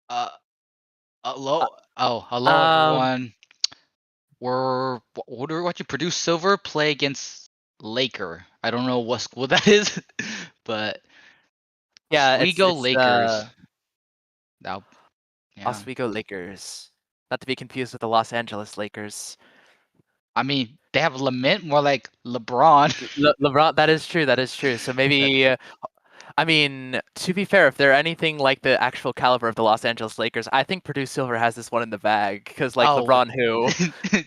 Uh, Uh, hello um, everyone. We're watching Purdue Silver play against Laker. I don't know what school that is, but yeah, Oswego it's Lakers. the Now, yeah. Oswego Lakers, not to be confused with the Los Angeles Lakers. I mean, they have Lament more like LeBron. LeBron, that is true. That is true. So maybe, I mean, to be fair, if they're anything like the actual caliber of the Los Angeles Lakers, I think Purdue Silver has this one in the bag. Because like Oh, LeBron, who?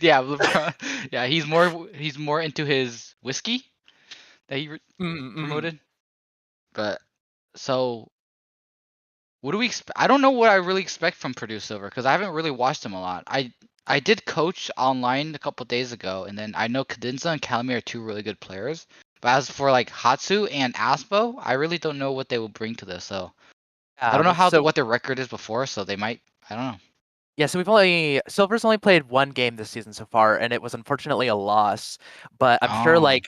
yeah, LeBron. Yeah, he's more into his whiskey that he Mm-hmm. promoted. But so what do we expect? I don't know what I really expect from Purdue Silver because I haven't really watched them a lot. I did coach online a couple days ago, and then I know Cadenza and Calamir are two really good players. But as for like Hatsu and Aspo, I really don't know what they will bring to this. So I don't know So what their record is before. So they might. I don't know. yeah, so Silver's only played one game this season so far, and it was unfortunately a loss. But I'm sure, Oh, like,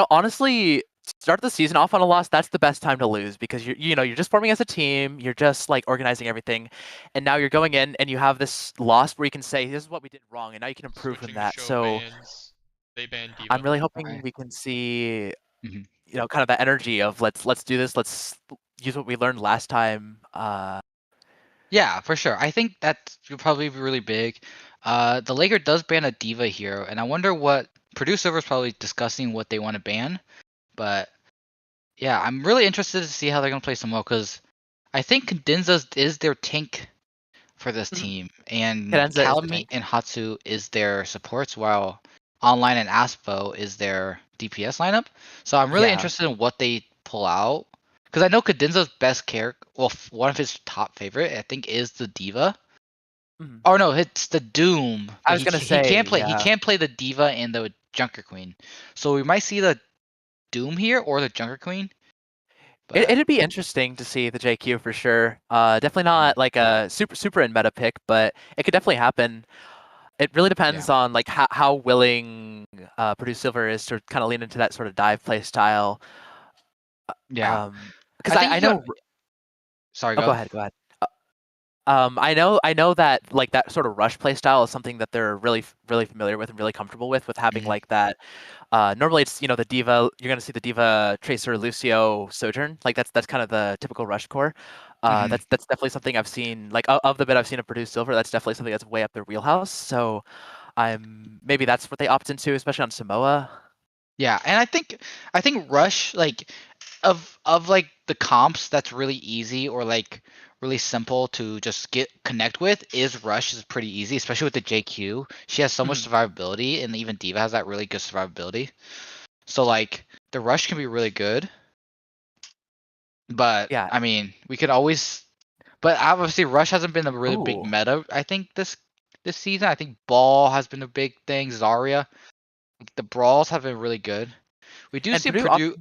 honestly, start the season off on a loss, that's the best time to lose because you're just forming as a team, you're just like organizing everything, and now you're going in and you have this loss where you can say, this is what we did wrong, and now you can improve from Switching that. show So bans. They banned I'm Diva. really hoping okay. we can see, Mhm. kind of that energy of let's do this, let's use what we learned last time. Yeah, for sure. I think that will probably be really big. The Laker does ban a diva here, and I wonder what Purdue Silver is probably discussing what they want to ban. But yeah, I'm really interested to see how they're gonna play Samoa because I think Cadenza is their tank for this team, and Cadenza is the Kalami tank. and Hatsu is their supports, while Online and Aspo is their DPS lineup. So I'm really Yeah. interested in what they pull out because I know Cadenza's best character, well, one of his top favorite, I think, is the diva. Mhm. Oh no, it's the Doom, I but was gonna he say, can't play yeah. the diva and the Junker Queen. So we might see the Doom here or the Junker Queen, but. It'd be interesting to see the JQ for sure. Definitely Mhm. not like a super in meta pick, but it could definitely happen. It really Yeah. depends on like how willing Purdue Silver is to kind of lean into that sort of dive play style. Yeah. Because I think I you got. know. Sorry, Oh, go go. ahead. Go ahead. I know that like that sort of rush play style is something that they're really familiar with and really comfortable with having Mhm. like that. Normally it's the diva. You're gonna see the diva Tracer Lucio Sojourn. Like that's kind of the typical rush core. Mhm. That's definitely something I've seen. Like of the bit I've seen of Purdue Silver, that's definitely something that's way up their wheelhouse. So maybe that's what they opt into, especially on Samoa. Yeah, and I think Rush like of like the comps that's really easy or like really simple to just get connect with is Rush is pretty easy, especially with the JQ. She has so much Mhm. survivability, and even Diva has that really good survivability. So like the Rush can be really good, but Yeah. I mean we could always. But obviously Rush hasn't been a really big Ooh. meta. I think this season. I think Ball has been a big thing. Zarya, the brawls have been really good. We do And see Purdue Purdue. opt.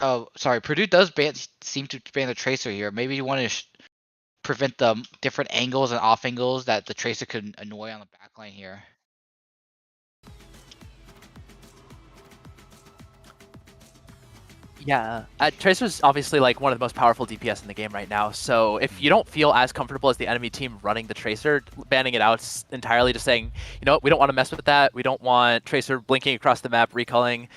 Oh, sorry. Purdue does seem to ban the tracer here. Maybe you want to prevent the different angles and off angles that the tracer could annoy on the backline here. Yeah, Tracer's obviously like one of the most powerful DPS in the game right now. So if Mm. you don't feel as comfortable as the enemy team running the Tracer, banning it out entirely, just saying, we don't want to mess with that. We don't want Tracer blinking across the map, recalling.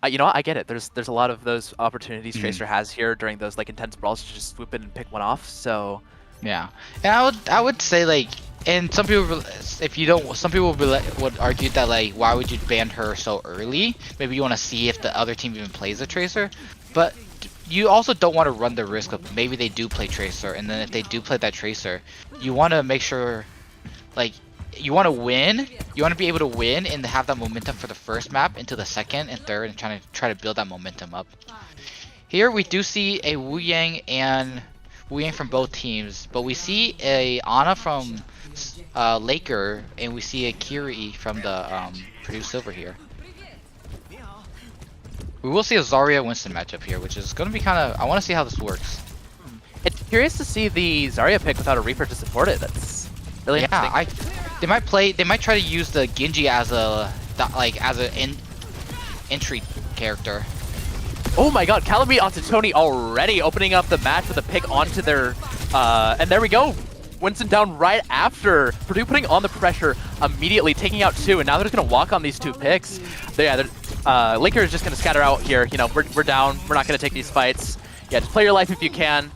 I get it. There's a lot of those opportunities Mm. Tracer has here during those like intense brawls to just swoop in and pick one off. So Yeah, and I would say like, and some people if you don't, some people would argue that like why would you ban her so early? Maybe you want to see if the other team even plays a tracer, but you also don't want to run the risk of maybe they do play tracer, and then if they do play that tracer, you want to make sure like you want to win. You want to be able to win and have that momentum for the first map into the second and third, and try to build that momentum up. Here we do see a Wu Yang and Wu Yang from both teams, but we see a Ana from Laker, and we see a Kiri from the Purdue Silver here. We will see a Zarya Winston matchup here, which is going to be kind of. I want to see how this works. it's curious to see the Zarya pick without a Reaper to support it. That's really Yeah, interesting. they might play. They might try to use the Genji as a entry character. Oh my god, Calamity onto Tony already opening up the match with a pick onto their and there we go. Winston down right after. Purdue putting on the pressure immediately, taking out 2, and now they're just gonna walk on these 2 picks. Lakers is just gonna scatter out here. You know, we're down. We're not gonna take these fights. Yeah, just play your life if you can.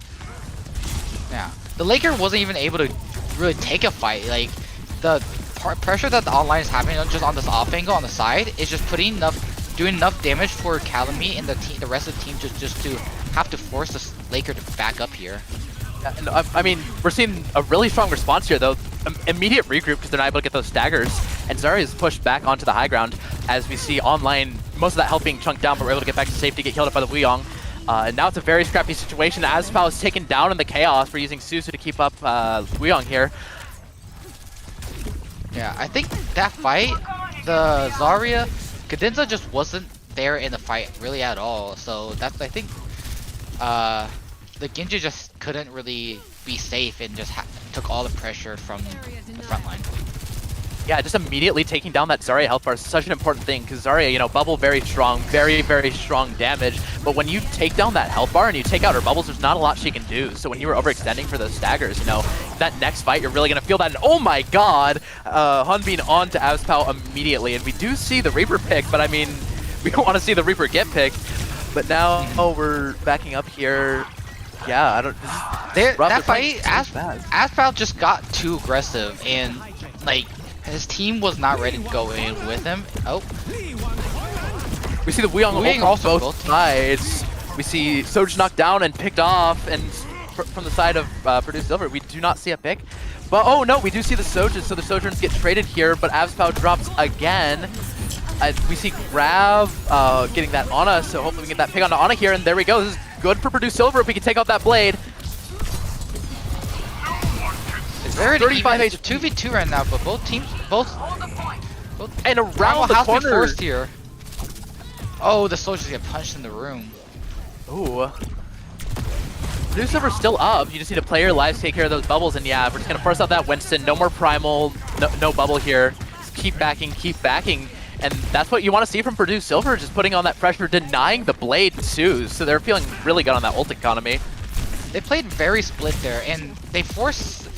Yeah, the Laker wasn't even able to really take a fight. Like the pressure that the online is having just on this off angle on the side is just doing enough damage for Calamity and the rest of the team just to have to force this Laker to back up here. Yeah, and, I mean, we're seeing a really strong response here, though. Immediate regroup because they're not able to get those staggers. And Zarya is pushed back onto the high ground as we see online most of that health being chunked down, but we're able to get back to safety, get healed up by the Wuyong. And now it's a very scrappy situation. Azpal is taken down in the chaos. We're using Suzu to keep up Wuyong here. Yeah, I think that fight, the Zarya, Cadenza just wasn't there in the fight really at all. So that's, I think, the Genji just couldn't really be safe and just took all the pressure from the front line. Yeah, just immediately taking down that Zarya health bar is such an important thing because Zarya, you know, bubble very strong, very, very strong damage. But when you take down that health bar and you take out her bubbles, there's not a lot she can do. So when you were overextending for those staggers, you know, that next fight, you're really going to feel that. And oh my god, Hunbin on to Azpal immediately. And we do see the Reaper pick, but I mean, we don't want to see the Reaper get picked. But now we're backing up here. Yeah, I don't. That fight, Azpal just got too aggressive, and like his team was not ready to go in with him. Oh, we see the Wuyong also both sides. We see Soj knocked down and picked off, and from the side of Purdue Silver, we do not see a pick. But oh no, we do see the Sojourns, so the Sojourns get traded here, but Azpal drops again. We see Grav getting that Ana, so hopefully we can get that pick onto Ana here, and there we go. This is good for Purdue Silver if we can take out that blade. It's very 35 even. It's 2v2 right now, but both teams, both and around the corner forced here. Oh, the soldiers get punched in the room. Ooh. Purdue Silver's still up. You just need to play your lives, take care of those bubbles, and yeah, we're just gonna force out that Winston. No more primal, no bubble here. Just keep backing. And that's what you want to see from Purdue Silver, just putting on that pressure, denying the blade too. So they're feeling really good on that ult economy. They played very split there, and they forced.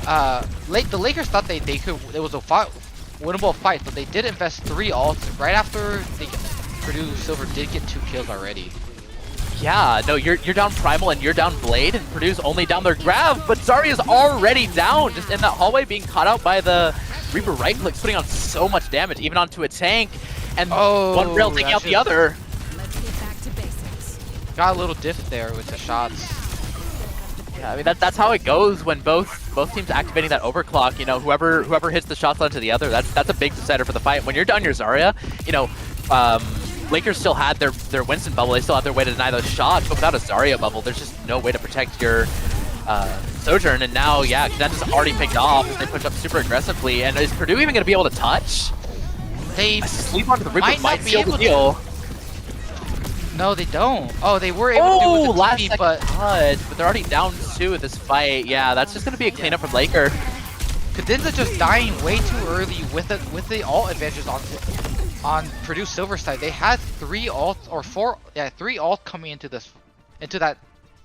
The Lakers thought they could. It was a winnable fight, but they did invest 3 ults right after Purdue Silver did get 2 kills already. Yeah, no, you're down primal and you're down blade, and Purdue's only down their Grav, but Zarya's already down, just in that hallway, being caught out by the Reaper right clicks, putting on so much damage, even onto a tank, and one rail taking out the other. Got a little diff there with the shots. Yeah, I mean that's how it goes when both teams activating that overclock. You know, whoever hits the shots onto the other, that's a big decider for the fight. When you're down your Zarya, you know, Lakers still had their Winston bubble. They still had their way to deny those shots, but without a Zarya bubble, there's just no way to protect your Sojourn. And now, yeah, Cadenza's already picked off as they push up super aggressively. And is Purdue even going to be able to touch? They sleep onto the Reaper might seal the deal. No, they don't. Oh, they were able to do it with the last TV, second but they're already down 2 at this fight. Yeah, that's just going to be a cleanup from Laker. Cadenza just dying way too early with the ult advantages on Purdue Silver side. They had 3 ults or 3 ults coming into that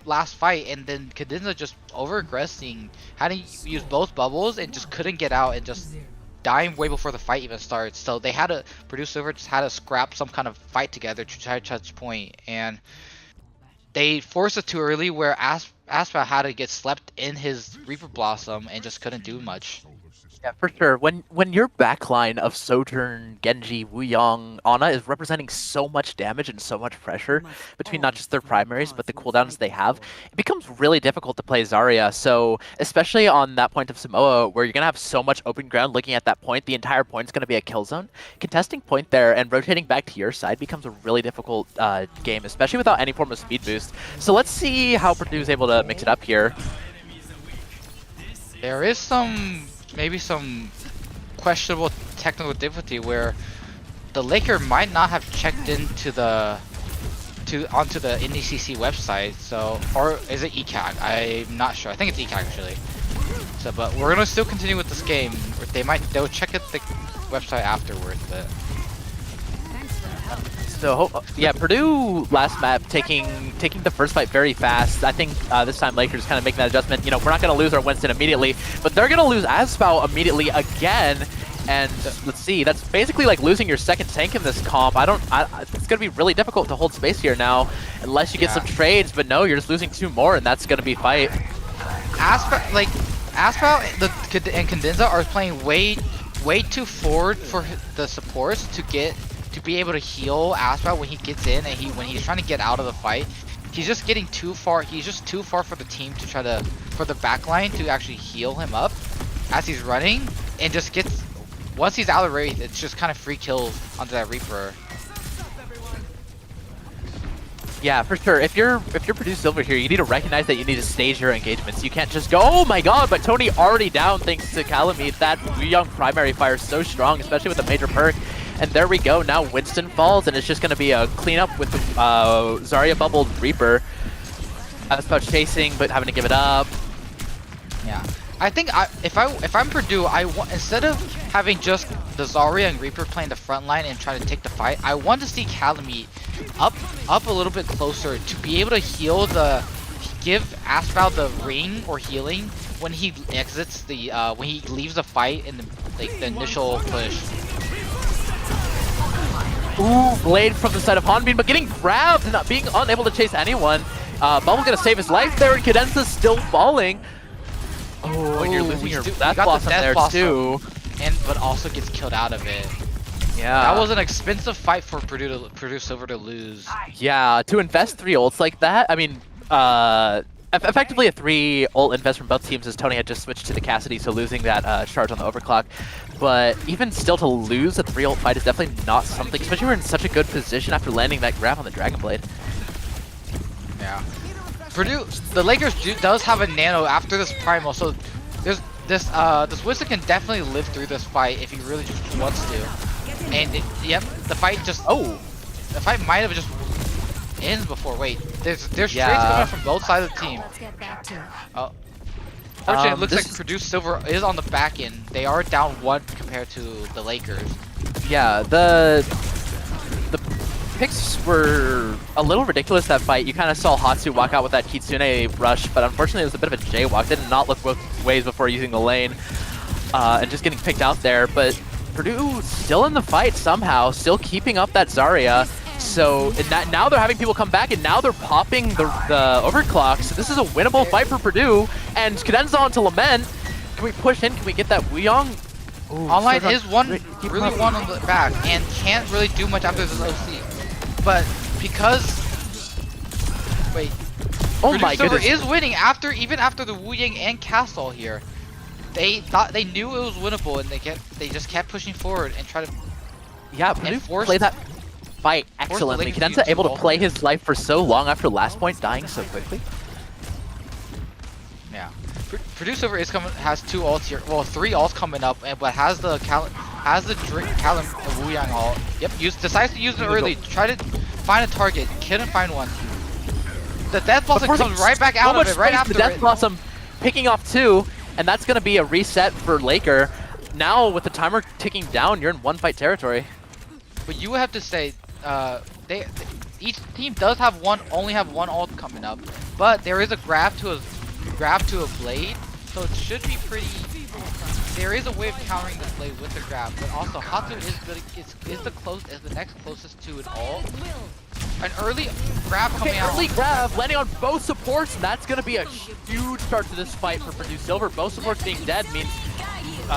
last fight, and then Cadenza just over aggressing, had to use both bubbles and just couldn't get out and just dying way before the fight even starts. So they had to Purdue Silver just had to scrap some kind of fight together to try to touch point, and they forced it too early where Azpal had to get slept in his Reaper Blossom and just couldn't do much. Yeah, for sure. When your backline of Sojourn, Genji, Wuyong, Ana is representing so much damage and so much pressure between not just their primaries but the cooldowns they have, it becomes really difficult to play Zarya. So especially on that point of Samoa, where you're gonna have so much open ground looking at that point, the entire point's gonna be a kill zone. Contesting point there and rotating back to your side becomes a really difficult game, especially without any form of speed boost. So let's see how Purdue's able to mix it up here. There is maybe some questionable technical difficulty where the Laker might not have checked into onto the NECC website. So, or is it ECAC? I'm not sure. I think it's ECAC actually. So, but we're gonna still continue with this game. They'll check at the website afterwards, but. So yeah, Purdue last map taking the first fight very fast. I think this time Lakers kind of making that adjustment. You know, we're not going to lose our Winston immediately, but they're going to lose Asphalt immediately again. And let's see, that's basically like losing your second tank in this comp. It's going to be really difficult to hold space here now, unless you get some trades. But no, you're just losing 2 more, and that's going to be fight. Asphalt and Condensa are playing way too forward for the supports to be able to heal Asphalt when he gets in and when he's trying to get out of the fight. He's just getting too far. He's just too far for the team to try to for the backline to actually heal him up as he's running, and just gets. Once he's out of range, it's just kind of free kills onto that Reaper. Yeah, for sure. If you're Purdue Silver here, you need to recognize that you need to stage your engagements. You can't just go, oh my god, but Tony already down thanks to Calamite. That young primary fire is so strong, especially with the major perk. And there we go. Now Winston falls, and it's just going to be a cleanup with the Zarya bubbled Reaper. That's about chasing, but having to give it up. Yeah. I think if I'm Purdue, instead of having just the Zarya and Reaper playing the front line and trying to take the fight, I want to see Calamite up a little bit closer to be able to give Asphalt the ring or healing when he exits the when he leaves the fight in the initial push. Ooh, Blade from the side of Hanbin, but getting grabbed and not being unable to chase anyone. Bubble gonna save his life there, and Cadenza still falling. Oh, and you're losing your Death Blossom there too. But also gets killed out of it. Yeah. That was an expensive fight for Purdue Silver to lose. Yeah, to invest 3 ults like that, I mean, effectively a 3 ult invest from both teams as Tony had just switched to the Cassidy, so losing that charge on the overclock. But even still, to lose a 3 ult fight is definitely not something, especially when we're in such a good position after landing that grab on the Dragon Blade. Yeah. Purdue, the Lakers does have a nano after this primal, so there's this Winston can definitely live through this fight if he really just wants to. And yep, the fight might have just ends before. Wait, there's trades coming from both sides of the team. Oh, unfortunately, it looks like Purdue Silver is on the back end. They are down 1 compared to the Lakers. Yeah, the picks were a little ridiculous that fight. You kind of saw Hatsu walk out with that Kitsune rush, but unfortunately it was a bit of a jaywalk. Did not look both ways before using the lane, and just getting picked out there. But Purdue still in the fight somehow, still keeping up that Zarya. So now they're having people come back, and now they're popping the overclock. So this is a winnable fight for Purdue. And Cadenza onto Lament. Can we push in? Can we get that Wuyong? Ooh, Online is one on the back and can't really do much after this OC. But because my goodness, is winning even after the Wu Yang and Castle here. They knew it was winnable, and they just kept pushing forward and try to play that fight excellently. Cadenza able to play his life for so long after last point dying so quickly. Yeah, Purdue Silver has 2 ults here. Well, 3 ults coming up, but has the Wu Yang ult. Yep, decides to use it early. Try to find a target. Couldn't find one. The Death Blossom comes right back out of it right after the Death Blossom picking off 2, and that's going to be a reset for Laker. Now with the timer ticking down, you're in 1 fight territory. But you have to say, each team does only have 1 ult coming up, but there is a grab to a blade, so it should be pretty. There is a way of countering this blade with the grab, but also Hatsu is the next closest to an ult. An early grab coming out. Early grab landing on both supports, and that's going to be a huge start to this fight for Purdue Silver. Both supports being dead means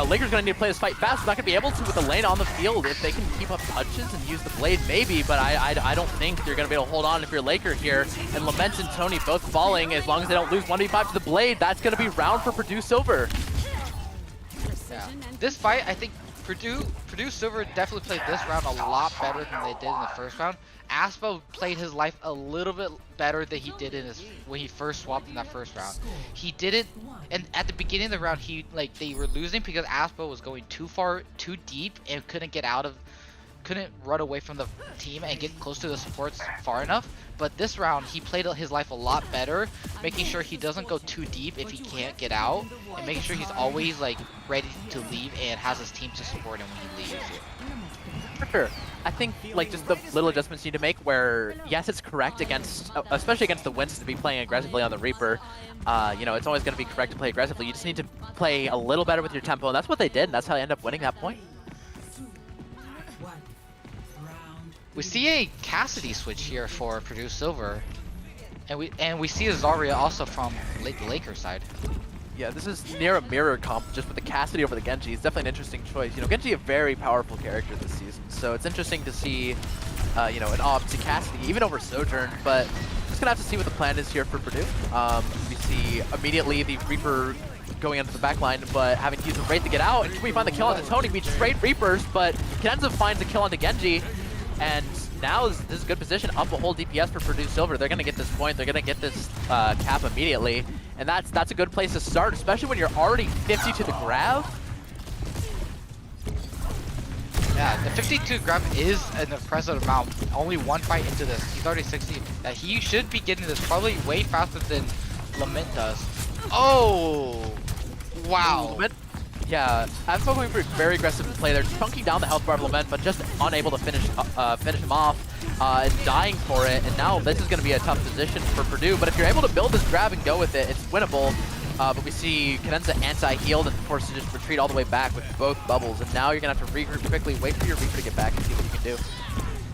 Lakers going to need to play this fight fast. They're not going to be able to with the lane on the field. If they can keep up touches and use the blade, maybe, but I don't think they're going to be able to hold on if you're Laker here. And Lament and Tony both falling. As long as they don't lose 1v5 to the blade, that's going to be round for Purdue Silver. Yeah. This fight, I think Purdue Silver definitely played this round a lot better than they did in the first round. Aspo played his life a little bit better than he did when he first swapped in that first round. He did it, and at the beginning of the round, they were losing because Aspo was going too deep, and couldn't run away from the team and get close to the supports far enough. But this round, he played his life a lot better, making sure he doesn't go too deep if he can't get out, and making sure he's always ready to leave and has his team to support him when he leaves. For sure. I think like just the little adjustments you need to make where, yes, it's correct against, especially against the Winston to be playing aggressively on the Reaper. You know, it's always going to be correct to play aggressively. You just need to play a little better with your tempo, and that's what they did, and that's how they end up winning that point. We see a Cassidy switch here for Purdue Silver, and we see a Zarya also from the Lakers side. Yeah, this is near a mirror comp just with the Cassidy over the Genji. It's definitely an interesting choice. You know, Genji a very powerful character this season, so it's interesting to see, you know, an op to Cassidy, even over Sojourn, but just gonna have to see what the plan is here for Purdue. We see immediately the Reaper going into the backline, but having to use the Wraith to get out, and can we find the kill onto Tony? We trade Reapers, but Kenenza finds the kill onto Genji, and now this is a good position, up a whole DPS for Purdue Silver. They're gonna get this point, they're gonna get this cap immediately, and that's a good place to start, especially when you're already 50 to the grab. Yeah, the 52 grab is an impressive amount. Only one fight into this. He's already 60. He should be getting this probably way faster than Lament does. Oh! Wow. Lament, yeah, I'm going for very aggressive play. They're chunking down the health bar of Lament, but just unable to finish him off and dying for it. And now this is going to be a tough position for Purdue. But if you're able to build this grab and go with it, it's winnable. But we see Kenenza anti-healed and forced to just retreat all the way back with both bubbles. And now you're going to have to regroup quickly, wait for your Reaper to get back and see what you can do.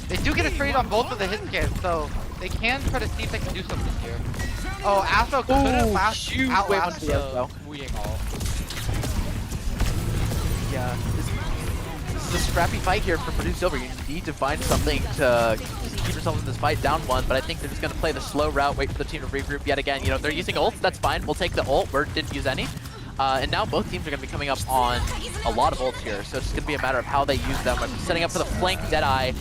They do get a trade on both of the hit scans, so they can try to see if they can do something here. Oh, Astro couldn't outlast the Wuying all. Yeah, this is a scrappy fight here for Purdue Silver. You need to find something to keep yourself in this fight down one, but I think they're just going to play the slow route, wait for the team to regroup yet again. You know, they're using ults, that's fine. We'll take the ult. Bird didn't use any. And now both teams are going to be coming up on a lot of ults here, so it's just going to be a matter of how they use them. I'm setting up for the flank Deadeye.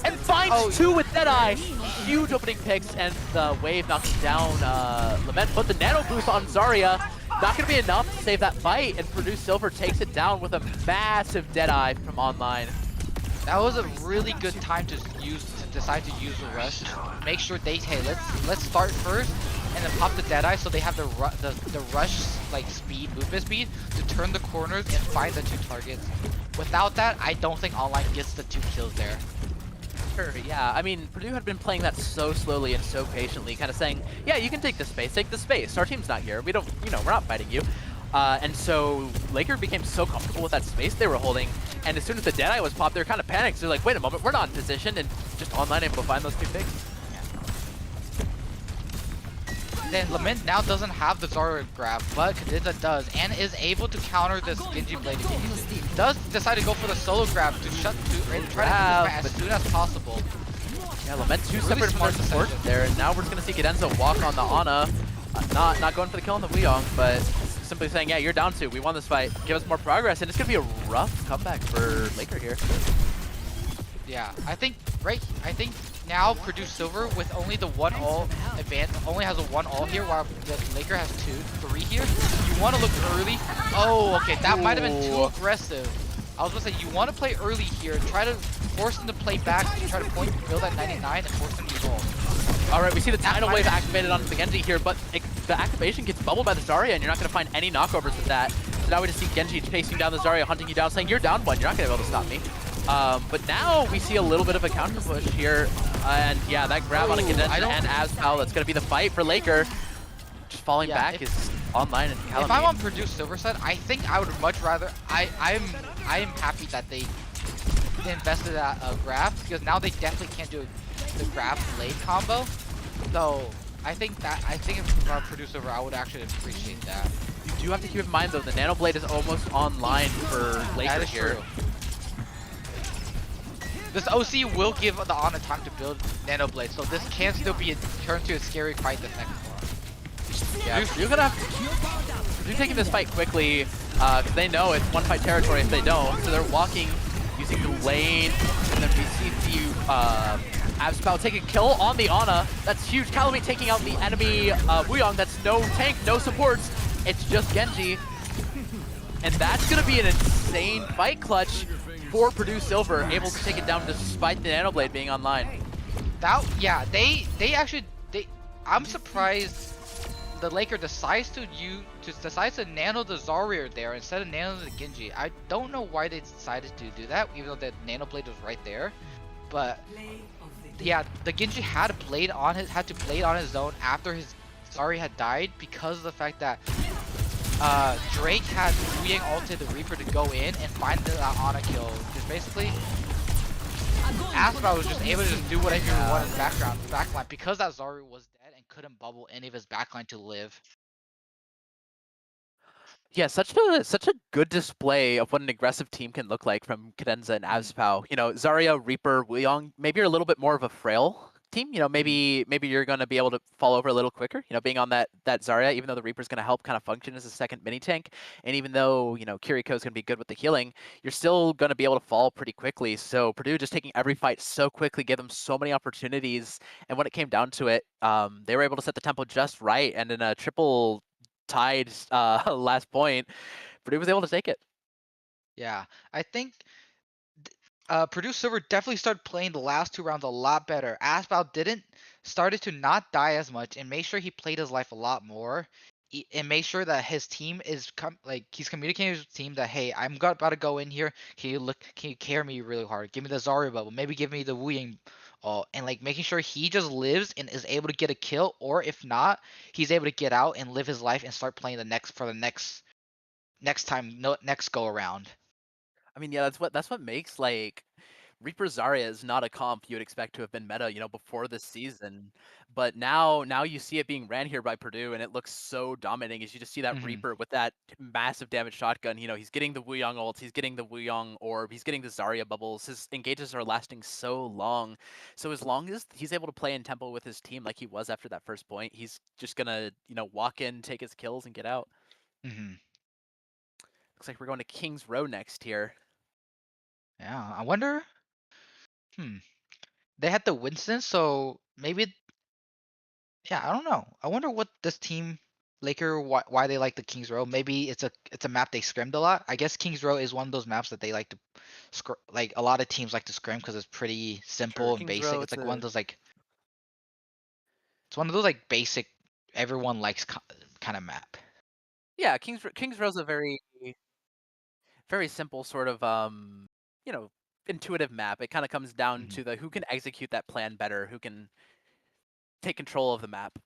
And finds two with Deadeye. Huge opening picks, and the wave knocking down Lament. Put the nano boost on Zarya. Not going to be enough to save that fight, and Purdue Silver takes it down with a massive Deadeye from online. That was a really good time to decide to use the rush. Make sure they, hey, let's start first, and then pop the Deadeye so they have the rush like movement speed to turn the corners and find the two targets. Without that, I don't think online gets the 2 kills there. Sure, yeah. I mean, Purdue had been playing that so slowly and so patiently, kind of saying, yeah, you can take the space. Our team's not here. We don't, you know, we're not fighting you. And so Laker became so comfortable with that space they were holding, and as soon as the Deadeye was popped, they were kind of panicked. So they're like, wait a moment, we're not in position, and just online able to find those 2 picks. Then Lament now doesn't have the Zarya grab, but Kenenza does, and is able to counter this Genji blade if he needs to. Does decide to go for the solo grab to try to get this fight as soon as possible. Yeah, Lament 2 separate from their support there, and now we're just going to see Kenenza walk on the Ana. Not going for the kill on the Weeyong, but simply saying, yeah, you're down 2. We won this fight. Give us more progress, and it's going to be a rough comeback for Laker here. Yeah, I think now Purdue Silver with only the 1 ult only has a 1 ult here, while the Laker has 3 here. You want to look early. Oh, okay, that might have been too aggressive. I was gonna say you want to play early here, try to force them to play back, try to build at 99 and force them to go. All right, we see the tidal wave activated onto the Genji here, but the activation gets bubbled by the Zarya, and you're not going to find any knockovers with that. So now we just see Genji chasing down the Zarya, hunting you down, saying, you're down 1, you're not going to be able to stop me. But now we see a little bit of a counter push here, and yeah, that grab on a Kenenza and Azpal, that's going to be the fight for Laker. Just falling back is online and Calamine. If I'm on Purdue Silver side, I think I would much rather, I am happy that they invested that grab, because now they definitely can't do the grab blade combo. So I think if I'm Purdue Silver, I would actually appreciate that. You do have to keep in mind though, the Nano Blade is almost online for Laker that is here. True. This OC will give the Ana time to build Nano Blade, so this can still be turned to a scary fight the next one. Yeah, you're gonna have to, you're taking this fight quickly, because they know it's 1 fight territory if they don't. So they're walking, using the lane, and then we see the Azpal take a kill on the Ana. That's huge. Calamine taking out the enemy Weeyong. That's no tank, no supports. It's just Genji. And that's going to be an insane fight clutch for Purdue Silver, able to take it down despite the Nanoblade being online. I'm surprised the Laker decides to decides to nano the Zarya there instead of nano the Genji. I don't know why they decided to do that, even though the nano blade was right there. But yeah, the Genji had to blade on his own after his Zarya had died because of the fact that Drake had Wu Yang ulted the Reaper to go in and find the Ana kill. Because basically, Aspal was just able to just do whatever he wanted in the backline because that Zarya was dead and couldn't bubble any of his backline to live. Yeah, such a good display of what an aggressive team can look like from Cadenza and Aspal. You know, Zarya, Reaper, Wuyong, maybe you're a little bit more of a frail team. You know, maybe you're going to be able to fall over a little quicker. You know, being on that Zarya, even though the Reaper's going to help kind of function as a second mini tank, and even though Kiriko's going to be good with the healing, you're still going to be able to fall pretty quickly. So Purdue just taking every fight so quickly, gave them so many opportunities, and when it came down to it, they were able to set the tempo just right, and in a triple tied last point, Purdue was able to take it. Yeah, I think Purdue Silver definitely started playing the last 2 rounds a lot better. Aspal started to not die as much and made sure he played his life a lot more. And made sure that his team is he's communicating with his team that, hey, I'm about to go in here. Can you carry me really hard? Give me the Zarya bubble. Maybe give me the Wu Yang. And like making sure he just lives and is able to get a kill, or if not, he's able to get out and live his life and start playing the next go around. I mean, yeah, that's what makes like Reaper Zarya is not a comp you would expect to have been meta, before this season. But now you see it being ran here by Purdue, and it looks so dominating as you just see that Reaper with that massive damage shotgun. He's getting the Wuyong ults, he's getting the Wuyong orb, he's getting the Zarya bubbles. His engages are lasting so long. So as long as he's able to play in tempo with his team like he was after that first point, he's just gonna, walk in, take his kills, and get out. Looks like we're going to King's Row next here. Yeah, I wonder. They had the Winston, so maybe. Yeah, I don't know. I wonder what this team, Laker, why they like the Kings Row. Maybe it's a map they scrimmed a lot. I guess Kings Row is one of those maps that they like to, like a lot of teams like to scrim because it's pretty simple and King's basic. Row, It's like one of those it's one of those like basic, everyone likes kind of map. Yeah, King's Row is a very very simple sort of intuitive map. It kind of comes down to who can execute that plan better, who can take control of the map.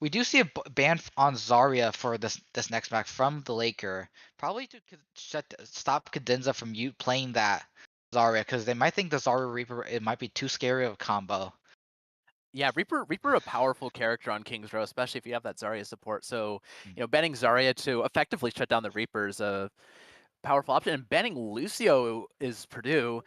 We do see a ban on Zarya for this next match from the Laker, probably to stop Cadenza from playing that Zarya, because they might think the Zarya Reaper, it might be too scary of a combo. Yeah, Reaper a powerful character on King's Row, especially if you have that Zarya support. So, banning Zarya to effectively shut down the Reaper is a powerful option, and banning Lucio is Purdue.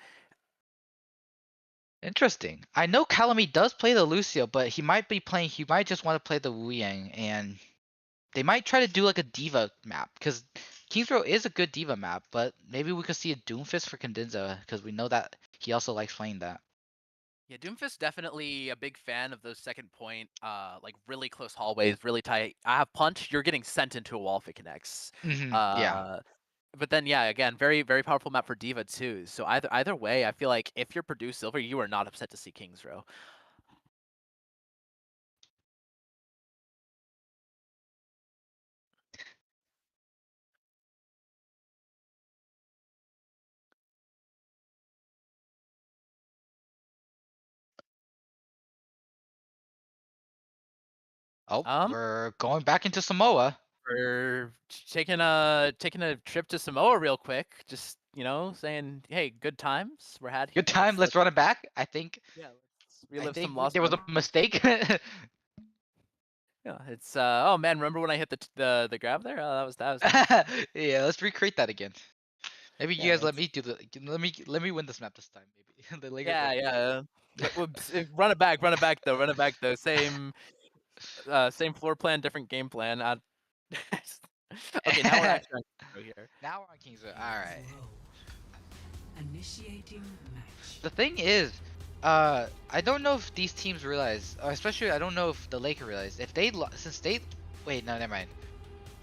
Interesting. I know Calamity does play the Lucio, but he might just want to play the Wu Yang, and they might try to do like a Diva map, because King's Row is a good Diva map, but maybe we could see a Doomfist for Cadenza, because we know that he also likes playing that. Yeah, Doomfist definitely a big fan of those second point, like really close hallways, really tight. I have punch, you're getting sent into a wall if it connects. Yeah. But then, yeah, again, very, very powerful map for Diva too. So either way, I feel like if you're Purdue Silver, you are not upset to see King's Row. Oh, we're going back into Samoa. We're taking a trip to Samoa real quick. Just saying, hey, good times we're had here. Good time. Let's run it back. I think. Yeah, let's relive some I think there was lost a mistake. Yeah, it's oh man, remember when I hit the grab there? Oh, that was Yeah, let's recreate that again. Maybe you yeah, guys let me do let me win this map this time. Maybe the Lakers. yeah. Run it back though. Same floor plan, different game plan. Okay, now we're actually on Kings Row here. Now we're on Kings Row. All right. Initiating match. The thing is, I don't know if these teams realize, especially I don't know if the Lakers realize if wait, no, never mind.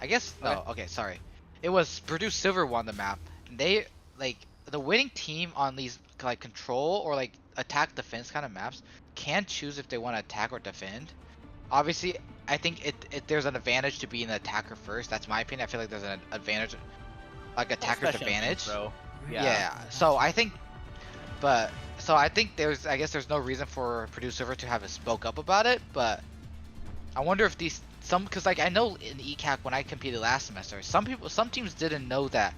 I guess no. Okay, sorry. It was Purdue Silver won the map. And they the winning team on these like control or like attack defense kind of maps can choose if they want to attack or defend. Obviously, I think there's an advantage to being the attacker first. That's my opinion. I feel like there's an advantage, like attacker's advantage. Yeah. So I think, I guess there's no reason for Purdue server to have spoke up about it. But I wonder if because like I know in ECAC when I competed last semester, some teams didn't know that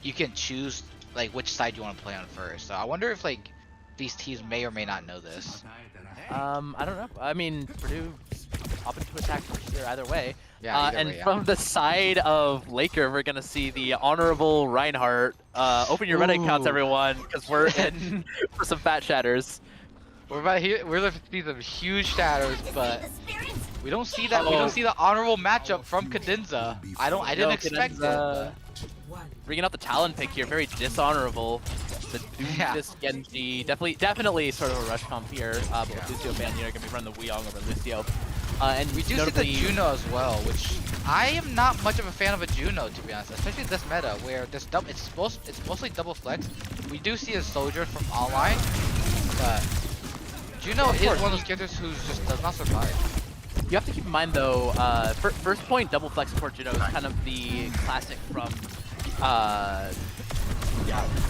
you can choose like which side you want to play on first. So I wonder if like these teams may or may not know this. I don't know. I mean, Purdue opting to attack for sure either way. Yeah, and from the side of Laker, we're gonna see the honorable Reinhardt. Open your Reddit accounts, everyone, because we're in for some fat shatters. We're looking to see some huge shadows, but we don't see that. We don't see the honorable matchup from Cadenza. I didn't expect it. Bringing out the Talon pick here, very dishonorable. The Doomfist Genji, definitely sort of a rush comp here. But Lucio Bandier are gonna be running the Weeyong over Lucio. And we do see the Juno as well, which I am not much of a fan of a Juno, to be honest, especially this meta where this it's mostly double flex. We do see a soldier from online, but Juno is one of those characters who just does not survive. You have to keep in mind though, first point double flex support Juno is kind of the classic from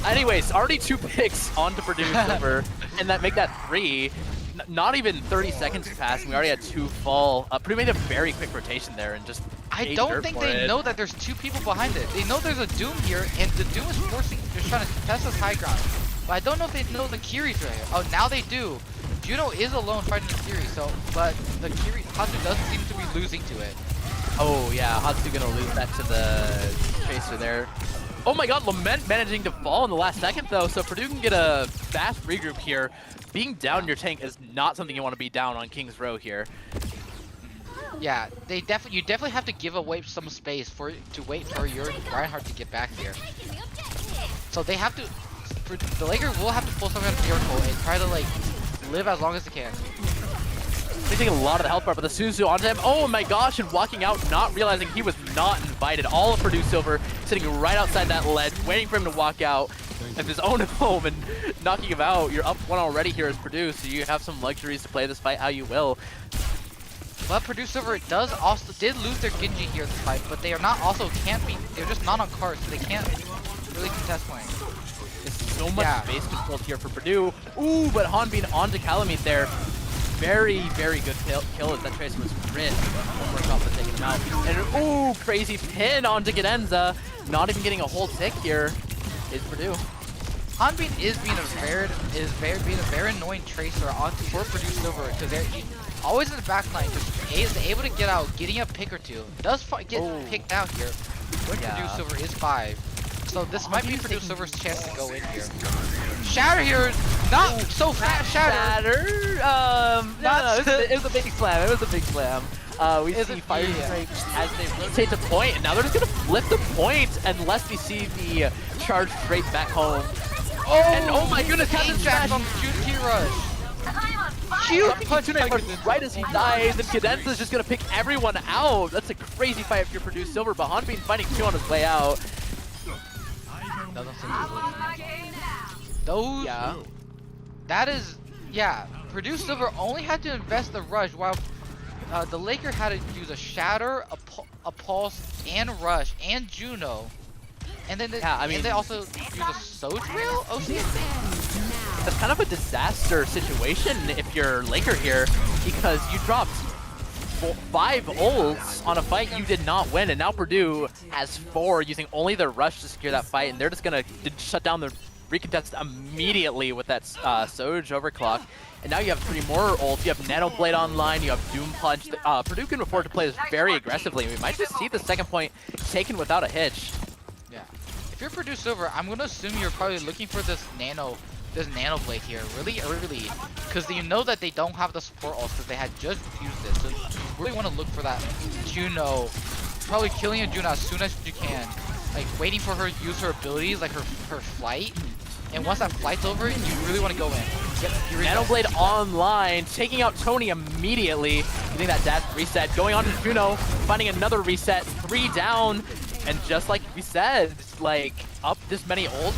Anyways, already 2 picks onto Purdue silver, and that make that 3. Not even 30 seconds passed, and we already had 2 fall. Purdue made a very quick rotation there, and just. I don't think they know that there's 2 people behind it. They know there's a Doom here, and the Doom is just trying to test his high ground. But I don't know if they know the Kiri's right here. Oh, now they do. Juno is alone fighting the Kiri, but the Kiri Hatsu doesn't seem to be losing to it. Oh yeah, Hatsu gonna lose that to the Tracer there. Oh my god, Lament managing to fall in the last second though, so Purdue can get a fast regroup here. Being down your tank is not something you want to be down on King's Row here. Yeah, you definitely have to give away some space to wait for your Reinhardt to get back here. So they have to, the Lakers will have to pull some kind of miracle and try to like live as long as they can. He's taking a lot of the health bar, but the Suzu onto him. Oh my gosh, and walking out, not realizing he was not invited. All of Purdue Silver sitting right outside that ledge, waiting for him to walk out of his own home and knocking him out. You're up 1 already here as Purdue, so you have some luxuries to play this fight how you will. But Purdue Silver did lose their Genji here in the fight, but they are not they're just not on cards, so they can't really contest point. There's so much space controlled here for Purdue. Ooh, but Hanbin onto Calamite there. Very, very good kill as that Tracer was crit. One more shot for taking him out. And ooh, crazy pin onto Cadenza. Not even getting a whole tick here is Purdue. Hanbin is being a very annoying Tracer for Purdue Silver because they're always in the back line, just is able to get out, getting a pick or 2. Does get picked out here when Purdue Silver is 5. So this might be Purdue Silver's chance to go in here. Shatter here, not so fast. Shatter. It was a big slam. It was a big slam. We see Fire Strike as they rotate the point, and now they're just gonna flip the point unless we see the charge straight back home. Oh, and oh my goodness, Captain Jack on Q Rush. Huge punch right as he dies, and Cadenza's just gonna pick everyone out. That's a crazy fight if you're Purdue Silver, but Hanbin finding 2 on his way out. Purdue Silver only had to invest the rush while the Laker had to use a Shatter, a Pulse, and Rush, and Juno. And then they also use a Soul Trail? That's kind of a disaster situation if you're Laker here, because you dropped 5 ults on a fight you did not win, and now Purdue has 4 using only their rush to secure that fight, and they're just gonna shut down the recontest immediately with that Soge overclock. And now you have 3 more ults. You have Nano Blade online, you have Doom Punch. Purdue can afford to play this very aggressively. We might just see the second point taken without a hitch. Yeah. If you're Purdue Silver, I'm gonna assume you're probably looking for this Nano Blade here really early, because you know that they don't have the support ults because they had just used it. So you really want to look for that Juno, probably killing a Juno as soon as you can, like waiting for her to use her abilities, like her flight. And once that flight's over, you really want to go in. Yep, Nano Blade online, taking out Tony immediately, getting that dash reset, going on to Juno, finding another reset, 3 down, and just like we said, like up this many ults,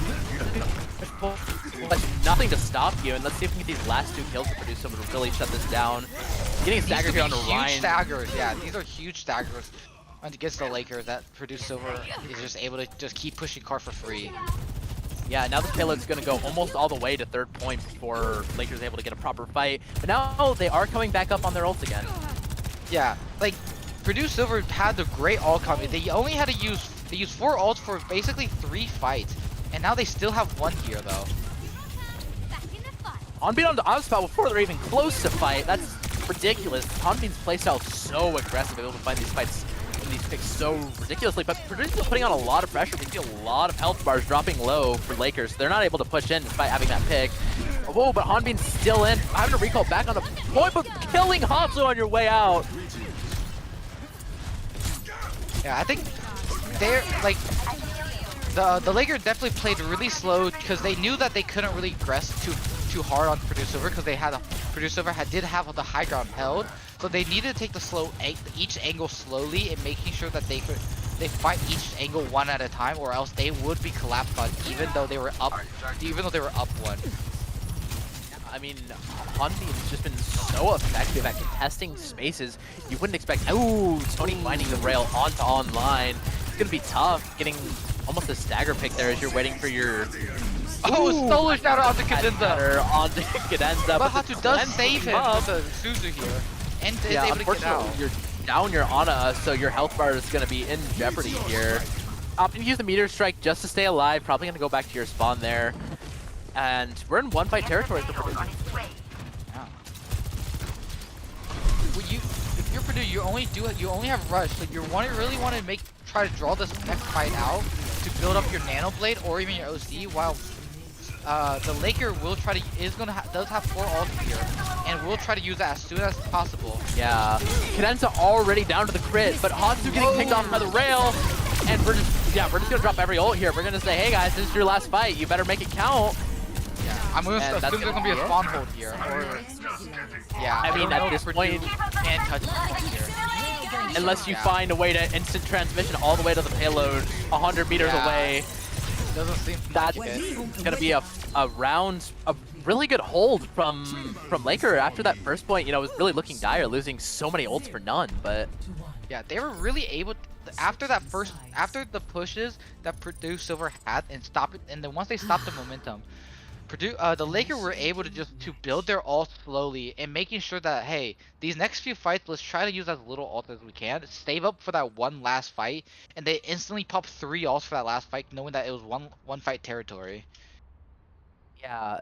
but nothing to stop you. And let's see if we can get these last 2 kills to Purdue Silver to really shut this down. Getting a These stagger could here be on huge Orion. staggers. Yeah, these are huge staggers against the Lakers. That Purdue Silver is just able to just keep pushing Card for free. Yeah, now this payload's gonna go almost all the way to third point before Lakers are able to get a proper fight. But now they are coming back up on their ults again. Yeah, like Purdue Silver had the great ult coming. They only had to use 4 ults for basically 3 fights, and now they still have 1 here though. Hanbin on the Ozpal before they're even close to fight. That's ridiculous. Hanbin's playstyle is so aggressive, able to find these fights and these picks so ridiculously. But Purdue's still putting on a lot of pressure. We see a lot of health bars dropping low for Lakers. They're not able to push in despite having that pick. Oh, but Hanbin's still in. Having to recall back on the point, but killing Hatsu on your way out. Yeah, I think they're like the Lakers definitely played really slow because they knew that they couldn't really aggress too hard on Purdue Silver because they had Purdue Silver did have the high ground held, so they needed to take each angle slowly and making sure that they fight each angle one at a time, or else they would be collapsed on even though they were up 1. I mean, Hanbin's just been so effective at contesting spaces. You wouldn't expect. Oh, Tony finding the rail onto online. It's gonna be tough getting almost a stagger pick there as you're waiting for your. Oh, solo shatter onto Cadenza. Onto Cadenza, but Hatsu does save him with the Suzu here, and is able to get out. You're down your Ana, so your health bar is gonna be in jeopardy here. Opting to use the meteor strike just to stay alive. Probably gonna go back to your spawn there. And we're in 1-fight territory for Purdue. Yeah. Well, if you're Purdue, you only have rush. So you really want to try to draw this next fight out to build up your Nano Blade or even your OC. While the Laker will try to does have 4 ults here, and will try to use that as soon as possible. Yeah, Cadenza already down to the crit, but Hatsu getting picked off by the rail, and we're just gonna drop every ult here. We're gonna say, hey guys, this is your last fight. You better make it count. Yeah, I'm gonna assume there's gonna be a spawn hold here, or yeah. I mean, at this point, can't touch the point here. Unless you find a way to instant transmission all the way to the payload, 100 meters away. Doesn't seem that's gonna be a really good hold from Laker after that first point. You know, was really looking dire, losing so many ults for none. But yeah, they were really able after the pushes that Purdue Silver had and then once they stopped the momentum, the Lakers were able to build their ult slowly and making sure that, hey, these next few fights, let's try to use as little ult as we can, save up for that one last fight, and they instantly pop 3 ults for that last fight, knowing that it was one fight territory. Yeah,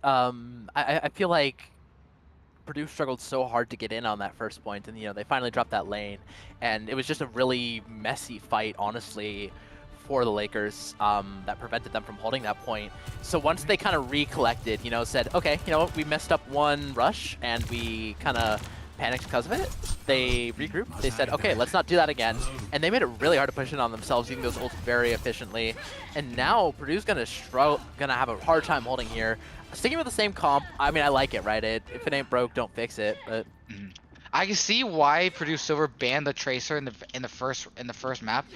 I feel like Purdue struggled so hard to get in on that first point, and they finally dropped that lane, and it was just a really messy fight, honestly, for the Lakers that prevented them from holding that point. So once they kind of recollected, said, okay, we messed up one rush and we kind of panicked because of it. They regrouped. They said, okay, let's not do that again. And they made it really hard to push in on themselves, using those ults very efficiently. And now Purdue's gonna have a hard time holding here. Sticking with the same comp, I mean, I like it, right? If it ain't broke, don't fix it. But I can see why Purdue Silver banned the Tracer in the first map.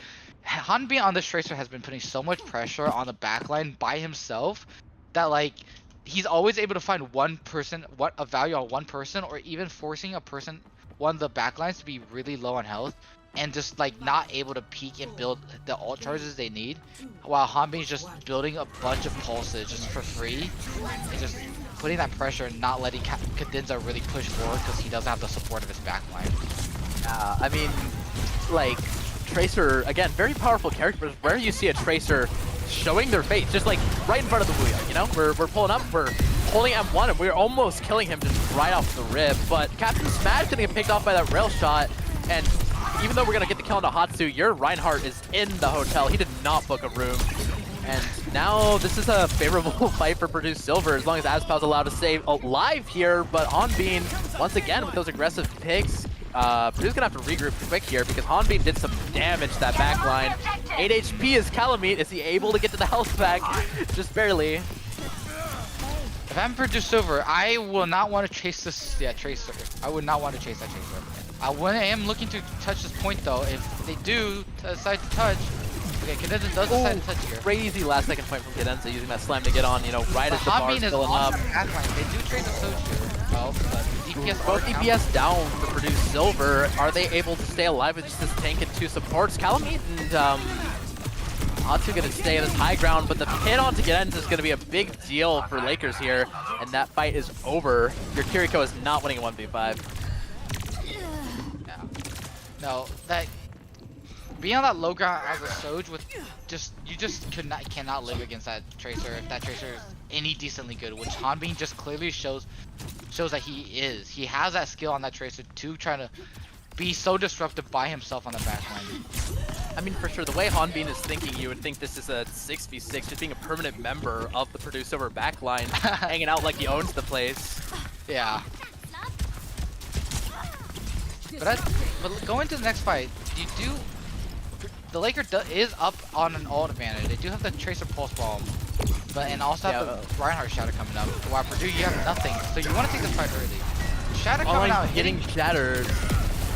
Hanbin on this Tracer has been putting so much pressure on the backline by himself that he's always able to find a value on one person, or even forcing one of the backlines to be really low on health and just not able to peek and build the ult charges they need, while Hanbin's just building a bunch of pulses just for free and just putting that pressure and not letting Cadenza really push forward because he doesn't have the support of his backline. I mean, Tracer, again, very powerful character, but where you see a Tracer showing their face, just right in front of the Booyah, we're pulling up, we're holding M1, and we're almost killing him just right off the rip, but Captain Smash gonna get picked off by that rail shot, and even though we're gonna get the kill into Hatsu, your Reinhardt is in the hotel. He did not book a room, and now this is a favorable fight for Purdue Silver, as long as Azpal's allowed to stay alive here, but Hanbin, once again, with those aggressive picks, Purdue's gonna have to regroup quick here because Hanbin did some damage to that back line. 8 HP is Calamite. Is he able to get to the health pack? Just barely. If I'm Purdue Silver, I will not want to chase this Tracer. I would not want to chase that Tracer. I am looking to touch this point though. If they do decide to touch, okay, Cadenza does decide to touch here. Crazy last second point from Cadenza using that slam to get on, right as the bar's filling up. They do trade the Soch here, but DPS Both are down. DPS down for Purdue Silver. Are they able to stay alive with just this tank and 2 supports? Calamite and Atsu gonna stay on this high ground, but the pin onto Gens is gonna be a big deal for Lakers here, and that fight is over. Your Kiriko is not winning a 1v5. Yeah. No, that being on that low ground as a Soj with you just cannot live against that Tracer if that Tracer is any decently good, which Hanbin just clearly shows that he is. He has that skill on that Tracer to try to be so disruptive by himself on the backline. I mean, for sure, the way Hanbin is thinking, you would think this is a 6v6, just being a permanent member of the Purdue Silver backline, hanging out like he owns the place. Yeah. But going to the next fight, the Laker is up on an ult advantage. They do have the Tracer Pulse Bomb, and also have the Reinhardt Shatter coming up. While Purdue, you have nothing, so you want to take this fight early. Shatter coming out, getting shattered,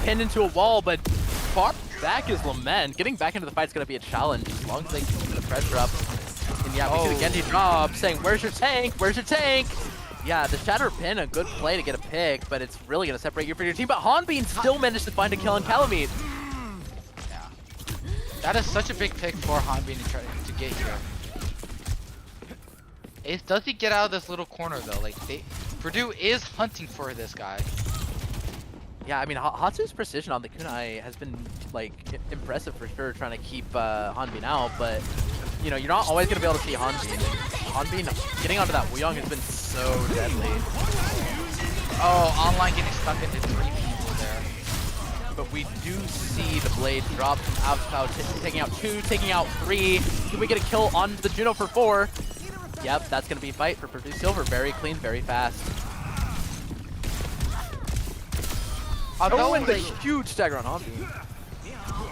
pinned into a wall, but far back is Lament. Getting back into the fight is going to be a challenge as long as they keep the pressure up. And yeah, we see the Genji drop saying, "Where's your tank? Where's your tank?" Yeah, the Shatter pin, a good play to get a pick, but it's really going to separate you from your team. But Hanbin still managed to find a kill on Calamite. Yeah. That is such a big pick for Hanbin to get here. Does he get out of this little corner though? Like Purdue is hunting for this guy. Yeah, I mean, Hatsu's precision on the kunai has been like impressive for sure, trying to keep Hanbin out. But you know, you're not always gonna be able to see Hanbin. Hanbin getting onto that Wuyong has been so deadly. Oh, online getting stuck into 3 people there. But we do see the blade drop from Avspau, taking out 2, taking out 3. Can we get a kill on the Juno for 4? Yep, that's gonna be a fight for Purdue Silver. Very clean, very fast. Although and a huge stagger on Hanbin.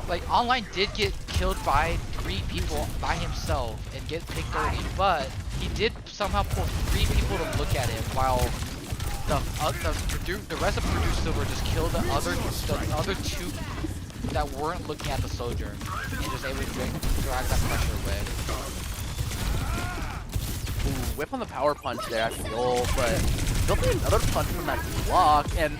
Like online did get killed by 3 people by himself and get picked early, but he did somehow pull 3 people to look at him, while the rest of Purdue Silver just killed the other 2 that weren't looking at the soldier and just able to drag that pressure away. Ooh, whip on the power punch there after the ult, but there'll be another punch from that block, and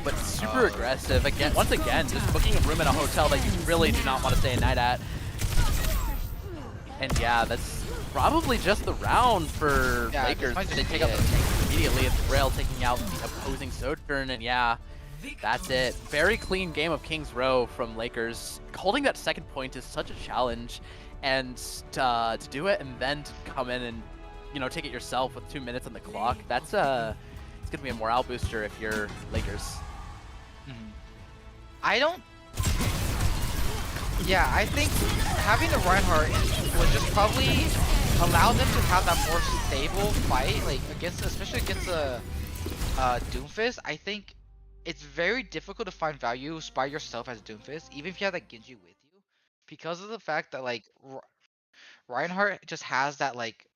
but super aggressive. Once again, just booking a room in a hotel that you really do not want to stay a night at. And yeah, that's probably just the round for Lakers. They take out the tank immediately. It's Rail taking out the opposing Sojourn, and yeah, that's it. Very clean game of King's Row from Lakers. Holding that second point is such a challenge, and to do it and then to come in and take it yourself with 2 minutes on the clock, that's it's gonna be a morale booster if you're Lakers. I think having the Reinhardt would just probably allow them to have that more stable fight, like especially against a Doomfist. I think it's very difficult to find value by yourself as Doomfist, even if you have that Genji with you, because of the fact that like Reinhardt just has that like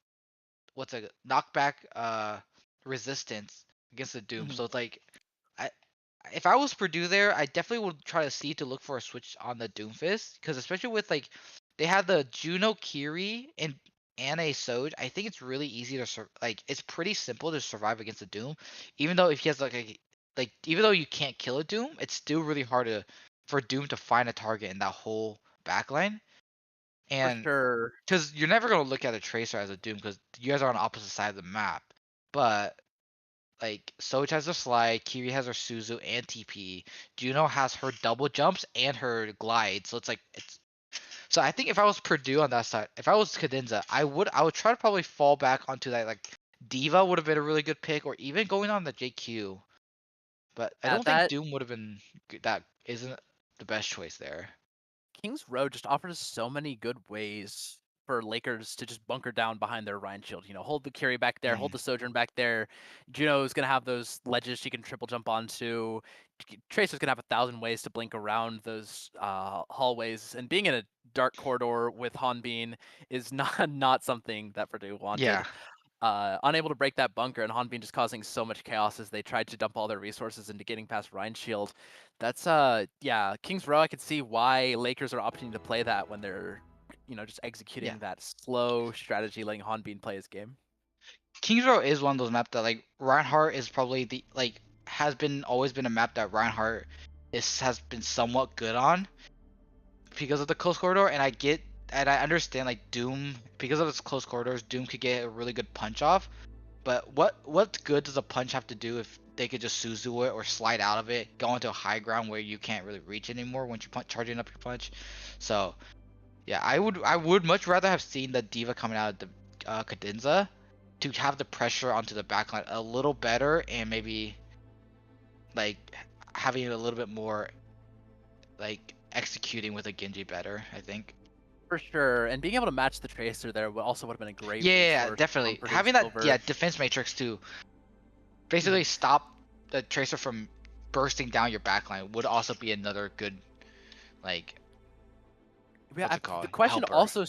knockback resistance against the Doom. So it's like if I was Purdue there, I definitely would try to look for a switch on the Doomfist, because especially with like they have the Juno Kiri and a Soj. I think it's really easy to it's pretty simple to survive against a Doom, even though if he has even though you can't kill a Doom, it's still really hard for Doom to find a target in that whole backline. And for sure, because you're never gonna look at a Tracer as a Doom because you guys are on the opposite side of the map, but like Soj has her slide, Kiri has her Suzu and TP, Juno has her double jumps and her glide. So so I think if I was Purdue on that side, if I was Cadenza, I would try to probably fall back onto that, like Diva would have been a really good pick, or even going on the JQ. But I don't think Doom would have been that isn't the best choice there. King's Row just offers so many good ways for Lakers to just bunker down behind their Ryan shield. Hold the Curie back there, hold the Sojourn back there. Juno's gonna have those ledges she can triple jump onto. Tracer's gonna have 1,000 ways to blink around those hallways, and being in a dark corridor with Hanbin is not something that Purdue wanted. Yeah. Unable to break that bunker, and Hanbin just causing so much chaos as they tried to dump all their resources into getting past Ryan Shield. That's King's Row. I could see why Lakers are opting to play that when they're just executing that slow strategy, letting Hanbin play his game. King's Row is one of those maps that like Reinhardt is probably has been always been a map that Reinhardt has been somewhat good on because of the close corridor, and I understand like Doom, because of its close corridors, Doom could get a really good punch off. But what good does a punch have to do if they could just Suzu it or slide out of it, go into a high ground where you can't really reach anymore once you're charging up your punch? So yeah, I would much rather have seen the D.Va coming out of the Cadenza to have the pressure onto the backline a little better, and maybe like having it a little bit more like executing with a Genji better, I think. For sure, and being able to match the Tracer there also would have been a great Yeah, resource definitely. from Purdue Having that Silver. defense matrix to basically stop the Tracer from bursting down your backline would also be another good like what's it called? Helper.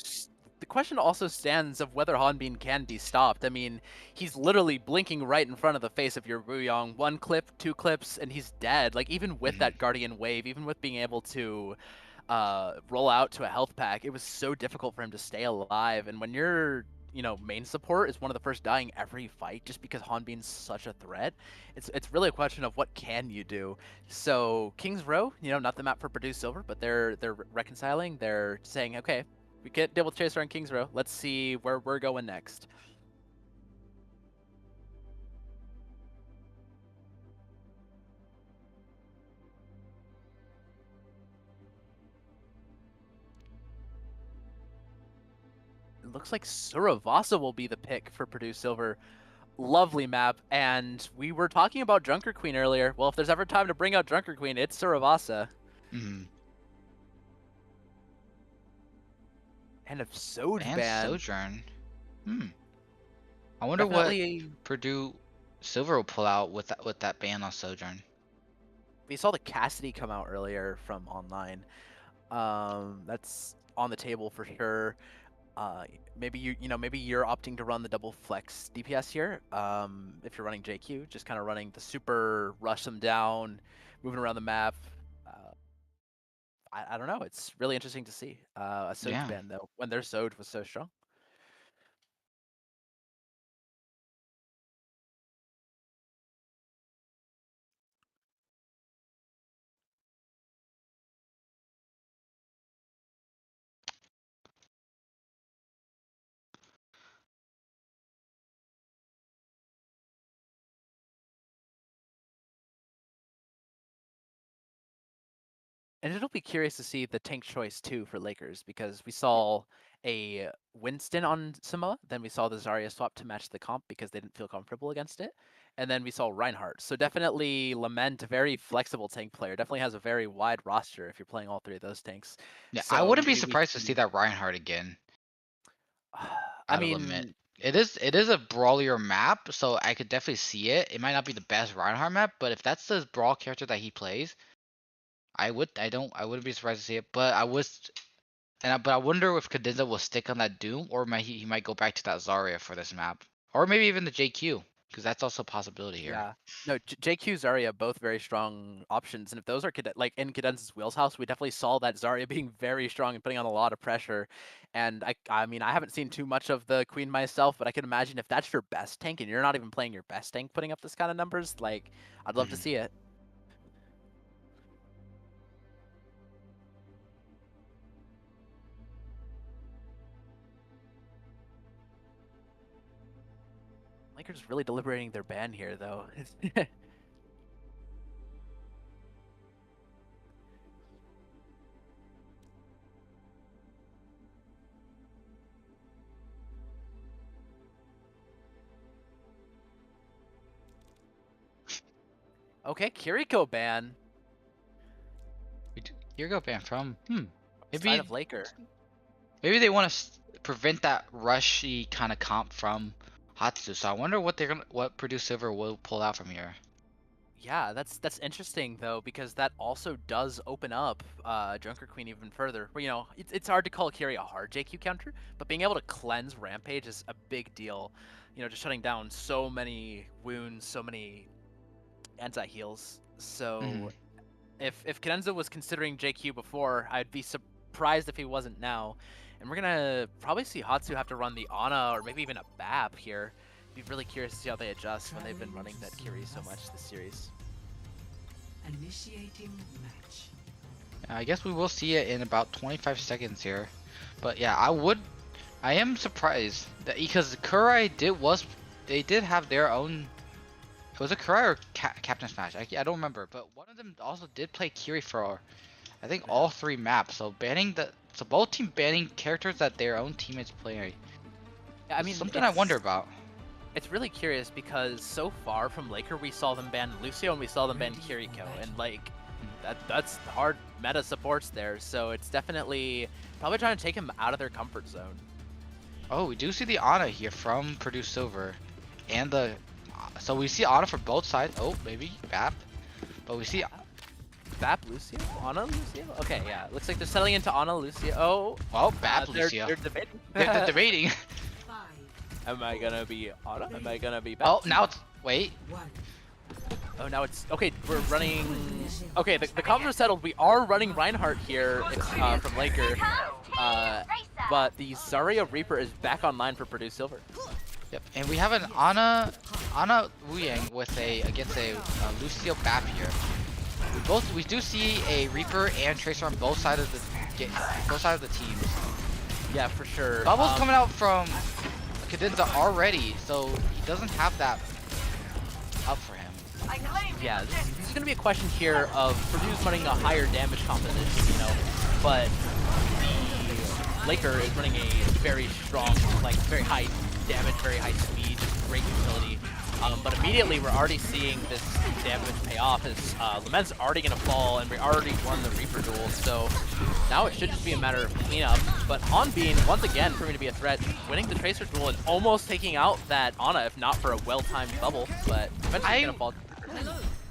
The question also stands of whether Hanbin can be stopped. I mean, he's literally blinking right in front of the face of your Wuyong. 1 clip, 2 clips, and he's dead. Like, even with that Guardian Wave, even with being able to roll out to a health pack, it was so difficult for him to stay alive. And when your main support is one of the first dying every fight just because Hanbin's such a threat, it's really a question of what can you do. So King's Row, not the map for Purdue Silver, but they're reconciling. They're saying, okay, we can't deal with Tracer on King's Row. Let's see where we're going next. It looks like Suravasa will be the pick for Purdue Silver. Lovely map, and we were talking about Junker Queen earlier. Well, if there's ever time to bring out Junker Queen, it's Suravasa. And if Sojourn. I wonder what Purdue Silver will pull out with that ban on Sojourn. We saw the Cassidy come out earlier from online. That's on the table for sure. Maybe you're opting to run the double flex DPS here. If you're running JQ, just kind of running the super rush them down, moving around the map. I don't know. It's really interesting to see a Soj ban though when their Soj was so strong. And it'll be curious to see the tank choice too for Lakers, because we saw a Winston on Samoa, then we saw the Zarya swap to match the comp because they didn't feel comfortable against it, and then we saw Reinhardt. So definitely Lament, a very flexible tank player, definitely has a very wide roster if you're playing all 3 of those tanks. Yeah, so I wouldn't be surprised to see that Reinhardt again. I mean, it is a brawlier map, so I could definitely see it. It might not be the best Reinhardt map, but if that's the brawl character that he plays, I wouldn't be surprised to see it. But I wonder if Cadenza will stick on that Doom, or he might go back to that Zarya for this map, or maybe even the JQ, because that's also a possibility here. Yeah, no, JQ, Zarya, both very strong options, and if those are like in Cadenza's wheelhouse, we definitely saw that Zarya being very strong and putting on a lot of pressure. And I mean, I haven't seen too much of the Queen myself, but I can imagine if that's your best tank and you're not even playing your best tank, putting up this kind of numbers, like I'd love to see it. Lakers really deliberating their ban here, though. Okay, Kiriko ban. Kiriko ban from Maybe side of Laker. Maybe they want to prevent that rushy kind of comp from Hatsu. So I wonder what Purdue Silver will pull out from here. Yeah, that's interesting though, because that also does open up Junker Queen even further. Where, it's hard to call Kiri a hard JQ counter, but being able to cleanse Rampage is a big deal. Just shutting down so many wounds, so many anti-heals. So if Cadenza was considering JQ before, I'd be surprised if he wasn't now. And we're gonna probably see Hatsu have to run the Ana or maybe even a BAP here. Be really curious to see how they adjust when they've been running that Kiri so much this series. Initiating match. I guess we will see it in about 25 seconds here. But yeah, I am surprised that because they did have their own. Was it Kurai or Captain Smash? I don't remember, but one of them also did play Kiri for, I think, all 3 maps. So both team banning characters that their own teammates play. Yeah, I mean, something I wonder about. It's really curious because so far from Laker, we saw them ban Lucio and we saw them ban Kiriko, and like that's hard meta supports there. So it's definitely probably trying to take him out of their comfort zone. Oh, we do see the Ana here from Purdue Silver, and so we see Ana for both sides. Oh, maybe BAP, but we see BAP Lucio? Ana Lucio? Okay, yeah. Looks like they're settling into Ana Lucio. Oh, well, BAP Lucio. They're debating. They're debating. 5, Am I gonna be Ana? Am I gonna be BAP? Oh, now it's wait. 1. Oh, now it's okay. We're running. Okay, the comms are settled. We are running Reinhardt here. It's from Laker. But the Zarya Reaper is back online for Purdue Silver. Yep, and we have an Ana Wuyang with against a Lucio BAP here. We do see a Reaper and Tracer on both sides of the teams. Yeah, for sure. Bubbles coming out from Cadenza already, so he doesn't have that up for him. Yeah, this is going to be a question here of Purdue's running a higher damage composition, you know, but the Laker is running a very strong, like very high damage, very high speed, great utility. But immediately we're already seeing this damage pay off as Lament's already going to fall and we already won the Reaper duel, so now it should just be a matter of cleanup. But Hanbin, once again, proving to be a threat, winning the Tracer duel and almost taking out that Ana if not for a well-timed bubble, but eventually going to fall.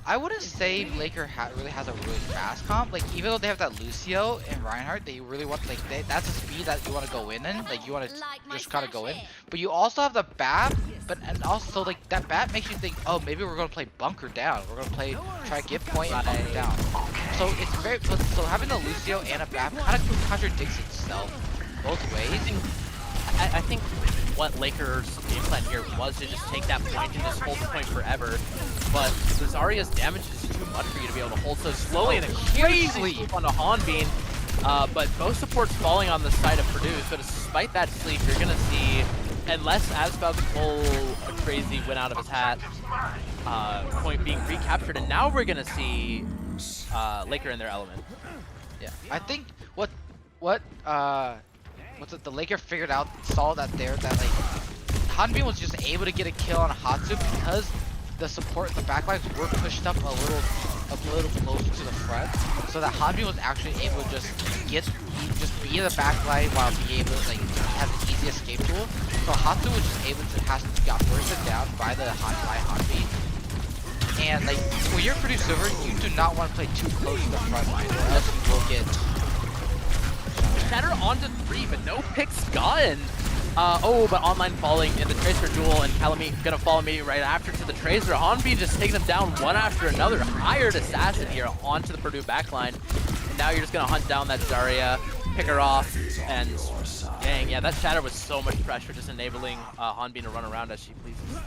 I wouldn't say Laker really has a really fast comp. Like, even though they have that Lucio and Reinhardt, they really want, like, that's a speed that you want to go in. Like, you want to just kind of go in. But you also have the BAP, and also, like, that BAP makes you think, oh, maybe we're going to play bunker down. We're going to try to get point and bunker down. So it's so having the Lucio and a BAP kind of contradicts itself both ways. I think what Lakers' game plan here was to just take that point and just hold the point forever. But the Zarya's damage is too much for you to be able to hold so slowly and crazy onto Hanbin. But both supports falling on the side of Purdue. So despite that sleep, you're gonna see, unless Asbel can pull a crazy win out of his hat, point being recaptured, and now we're gonna see Laker in their element. Yeah, I think the Laker saw that like Hanbin was just able to get a kill on Hatsu because the backlines were pushed up a little closer to the front, so that Hanbin was actually able to just be in the backline while being able to have the easy escape tool. So Hatsu was just able to got bursted down by Hanbin. And like when you're Purdue Silver, you do not want to play too close to the front line, or else you will get. Shatter onto 3, but no picks gotten. But online falling in the Tracer duel, and Calamite gonna fall immediately right after to the Tracer. Hanbin just taking them down one after another. Hired assassin here onto the Purdue backline. And now you're just gonna hunt down that Zarya, pick her off, and dang, yeah, that Shatter was so much pressure, just enabling Hanbin to run around as she pleases.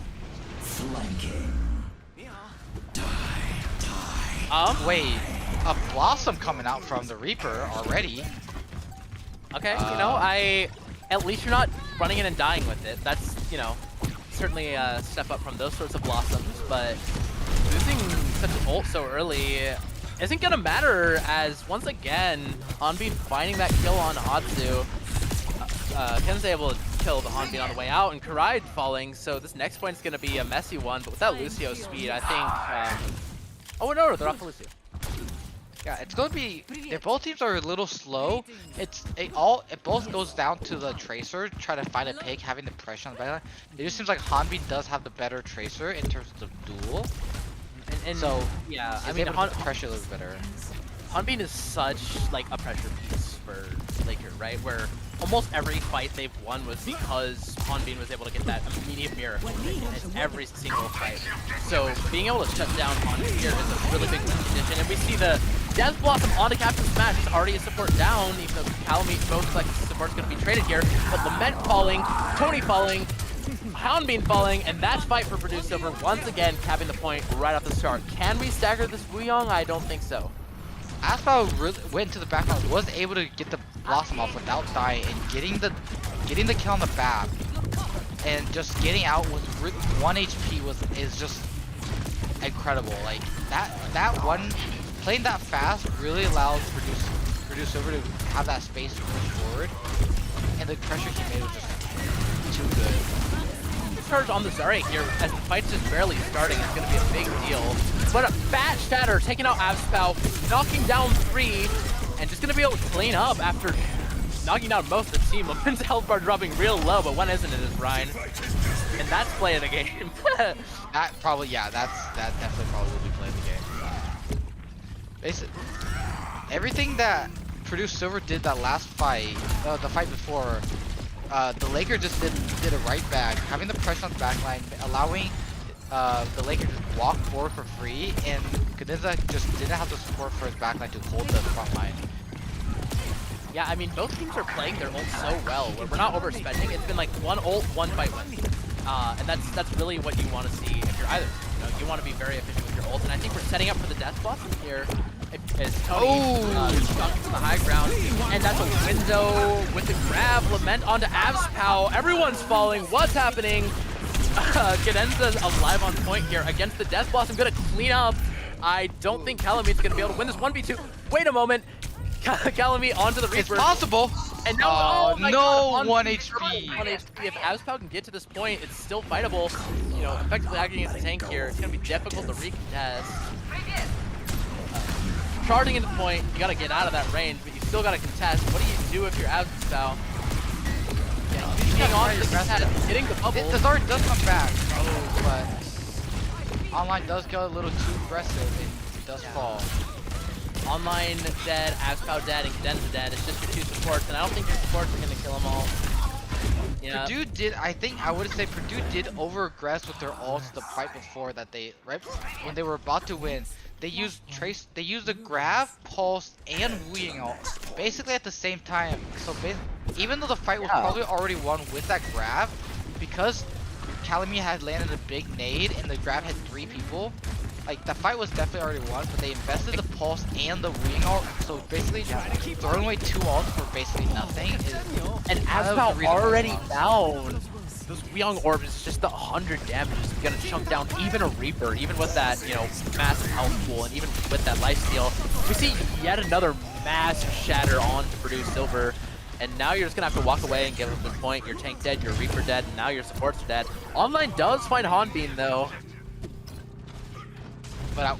Flanking. Wait, a Blossom coming out from the Reaper already. Okay, you know, at least you're not running in and dying with it. That's, you know, certainly a step up from those sorts of Blossoms, but losing such an ult so early isn't gonna matter, as once again, Hanbin finding that kill on Hatsu. Ken's able to kill the Hanbin on the way out, and Kurai falling, so this next point's gonna be a messy one, but without Lucio's speed, I think, oh no, they're off of Lucio. Yeah, it's going to be, if both teams are a little slow, it both goes down to the Tracer trying to find a pick, having the pressure on the backline. It just seems like Hanbin does have the better Tracer in terms of the duel. And so, yeah, I mean, mean, pressure a little better. Hanbin is such like a pressure piece for Laker, right? Where almost every fight they've won was because Hanbin was able to get that immediate miracle in every single fight. So being able to shut down Hanbin here is a really big win condition, and we see the Death Blossom onto Captain Smash is already a support down, even though Calamite most like support's gonna be traded here. But Lament falling, Tony falling, Houndbeam falling, and that fight for Purdue Silver once again capping the point right off the start. Can we stagger this Wuyong? I don't think so. Aspal really went to the background, was able to get the Blossom off without dying, and getting the kill on the BAP, and just getting out with 1 HP is just incredible. Like that one, playing that fast really allowed Purdue Silver to have that space to push forward, and the pressure he made was just too good. Charge on the Zarya here as the fight's just barely starting is going to be a big deal. But a fat shatter taking out Avspout, knocking down 3, and just going to be able to clean up after knocking down most of the team. Omen's health bar dropping real low, but one isn't it is Ryan. And that's play of the game. that definitely probably will be play of the game. Basically, everything that Purdue Silver did that last fight, the fight before, the Laker just did a right back, having the pressure on the backline, allowing the Laker to walk forward for free, and Cadenza just didn't have the support for his backline to hold the front line. Yeah, I mean, both teams are playing their ult so well, where we're not overspending. It's been like one ult, one fight win. And that's really what you want to see if you're either. You know, you want to be very efficient with your ult, and I think we're setting up for the death blossom here. As Tony stunk to the high ground, and that's a window with the grab. Lament onto Avspow. Everyone's falling. What's happening? Cadenza's alive on point here against the Death Blossom. Gonna clean up. I don't think Calamite's gonna be able to win this 1v2. Wait a moment. Calamite onto the Reaper. It's possible. And now, no, God, 1 HP. 1 HP. If Avspow can get to this point, it's still fightable. You know, effectively acting as a tank here. It's gonna be difficult to recontest. Charging into the point, you gotta get out of that range, but you still gotta contest. What do you do if you're Avspow? Yeah, being on to the contest, hitting the bubble. The Zard does come back, but online does go a little too aggressive. It does fall. Online dead, Avspow dead, and Cadenza dead. It's just your 2 supports, and I don't think your supports are gonna kill them all. Yeah. Purdue did, I would say Purdue did over-aggress with their ults the fight before that right when they were about to win. They used the grab, pulse, and Wuying ult basically at the same time. So even though the fight was probably already won with that grab, because Calamite had landed a big nade and the grab had 3 people, like the fight was definitely already won. But they invested the pulse and the Wuying ult, so basically throwing away 2 ults for basically nothing is. And Avspow already down. Those Wuyong orbs is just the 100 damage is gonna chunk down even a Reaper, even with that, you know, massive health pool, and even with that lifesteal. We see yet another massive shatter on to Purdue Silver, and now you're just gonna have to walk away and give them the point. Your tank dead, your Reaper dead, and now your supports are dead. Online does find Hanbeam though. But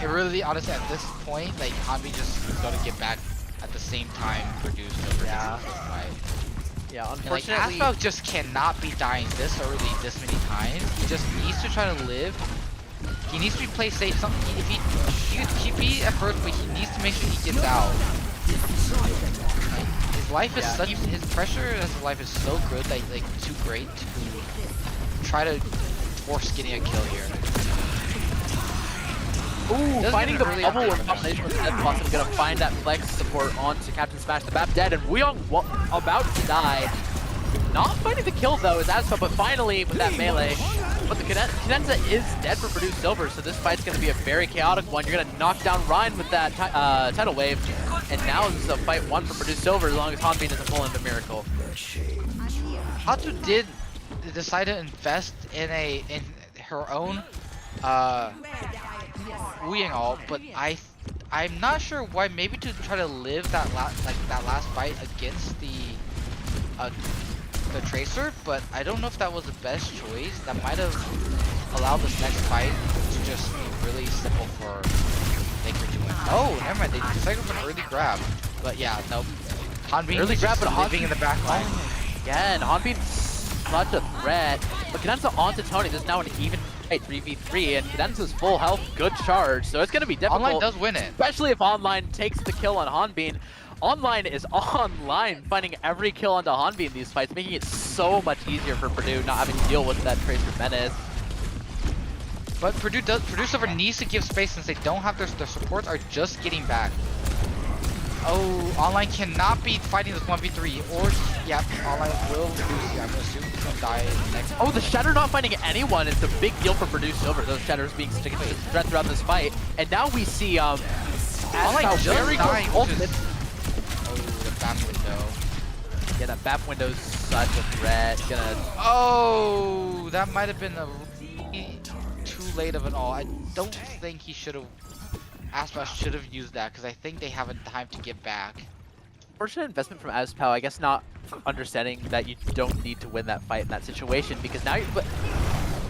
it really, honestly, at this point, like Hanbeam just gonna get back at the same time Purdue Silver. Yeah. Yeah, unfortunately, Like, Aspel just cannot be dying this early, this many times. He just needs to try to live. He needs to play safe. If he could be at first, but he needs to make sure he gets out. Like, his life is such. His pressure as a life is so good that like too great to try to force getting a kill here. Ooh, finding the really bubble in combination with Death Blossom, gonna find that flex support onto Captain Smash. The BAP dead, and Wuyong about to die. Not finding the kill though is Aspa, but finally with that melee. But the Cadenza is dead for Purdue Silver, so this fight's gonna be a very chaotic one. You're gonna knock down Ryan with that tidal wave, and now this is a fight 1 for Purdue Silver as long as Hanbeam doesn't pull into Miracle. Hatu did decide to invest in her own Wuying ult, but I'm not sure why. Maybe to try to live that last fight against the Tracer, but I don't know if that was the best choice. That might have allowed this next fight to just be really simple for Laker to win. Oh, never mind. They decided for an early grab, but yeah, nope. Hanbeam Early grab, but living in the back line. Again, Hanbeam such a threat, but Cadenza onto Tony. There's now an even fight 3v3, and Cadenza's full health, good charge, so it's going to be difficult. Online does win it. Especially if Online takes the kill on Hanbeam. Online is online, finding every kill onto Hanbeam these fights, making it so much easier for Purdue not having to deal with that Tracer menace. But Purdue Silver needs to give space since they don't have their supports are just getting back. Oh, online cannot be fighting this 1v3, or yeah, online will lose here. I'm gonna assume he's gonna die next. Oh, the Shatter not finding anyone is a big deal for Purdue Silver. Those Shatters being such a threat throughout this fight, and now we see Online just very dying, close which is- ultimate. Oh, the BAP window. Yeah, that BAP window's such a threat. Gonna Oh, that might have been a really too late of an all. I don't think he should have. Aspas should have used that because I think they haven't time to get back. fortunate investment from Aspel. I guess not understanding that you don't need to win that fight in that situation because now but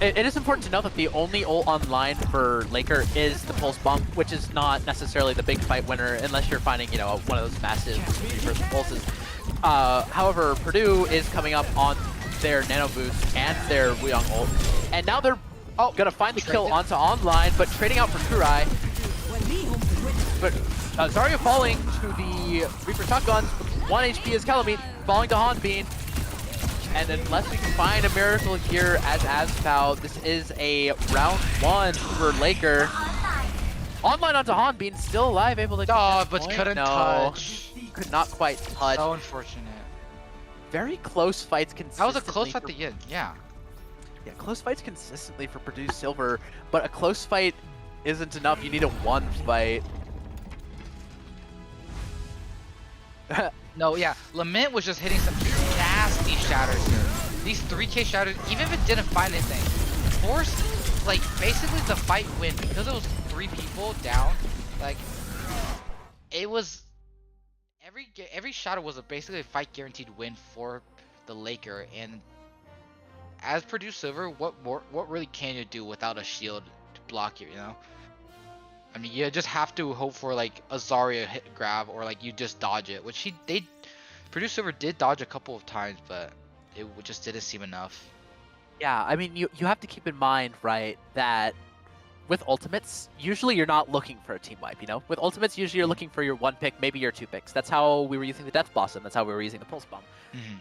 it is important to know that the only ult online for Laker is the Pulse Bomb, which is not necessarily the big fight winner unless you're finding, you know, one of those massive three-person pulses. However, Purdue is coming up on their Nano Boost and their Wuyong ult, and now they're gonna find the kill onto online, but trading out for Kurai. But Zarya falling to the Reaper Shotguns, 1 HP is Calamite, falling to Hanbin. And unless we can find a miracle here as Aspal, this is a round 1 for Laker. Online onto Hanbin, still alive, able to get Oh, that but point. couldn't No, touch. could not quite touch. So unfortunate. Very close fights consistently. That was a close fight at the end, yeah. Yeah, close fights consistently for Purdue Silver, but a close fight isn't enough. You need a one fight. No, yeah, Lament was just hitting some nasty shatters here. These 3k shatters, even if it didn't find anything, forced, like, basically the fight win because it was 3 people down. Like, it was every shatter was basically a fight guaranteed win for the Laker. And as Purdue Silver, what really can you do without a shield to block you? You know. I mean, you just have to hope for like a Zarya hit grab or like you just dodge it, which Purdue Silver did dodge a couple of times, but it just didn't seem enough. Yeah, I mean, you have to keep in mind, right, that with ultimates, usually you're not looking for a team wipe, you know? With ultimates, usually you're looking for your 1 pick, maybe your 2 picks. That's how we were using the Death Blossom. That's how we were using the Pulse Bomb.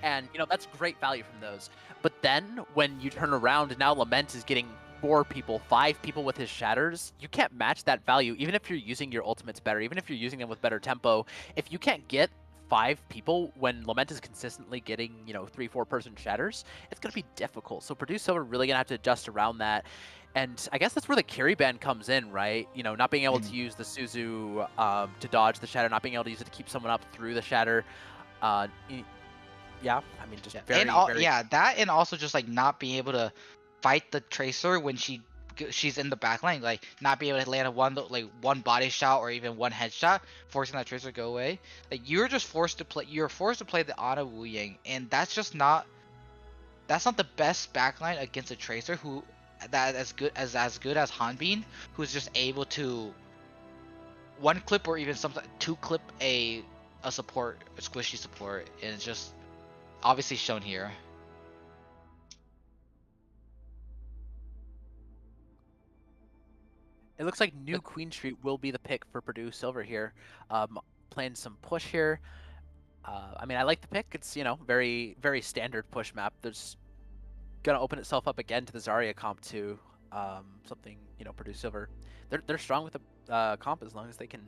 And, you know, that's great value from those. But then when you turn around and now Lament is getting 4 people, 5 people with his shatters, you can't match that value, even if you're using your ultimates better, even if you're using them with better tempo. If you can't get 5 people when Lament is consistently getting, you know, 3-4 person shatters, it's going to be difficult. So Purdue Silver really going to have to adjust around that. And I guess that's where the carry ban comes in, right? You know, not being able to use the Suzu to dodge the shatter, not being able to use it to keep someone up through the shatter. Yeah, I mean, just very, very... Yeah, that and also just like not being able to fight the Tracer when she's in the backline, like not being able to land one body shot or even one headshot, forcing that Tracer to go away. Like you're forced to play the Ana Wu Yang, and that's not the best backline against a Tracer who as good as Hanbin, who's just able to 1 clip or even sometimes 2 clip a support, a squishy support, and it's just obviously shown here. It looks like New Queen Street will be the pick for Purdue Silver here. Playing some push here. I mean, I like the pick. It's, you know, very, very standard push map. There's gonna open itself up again to the Zarya comp too. Something, you know, Purdue Silver. They're strong with the comp as long as they can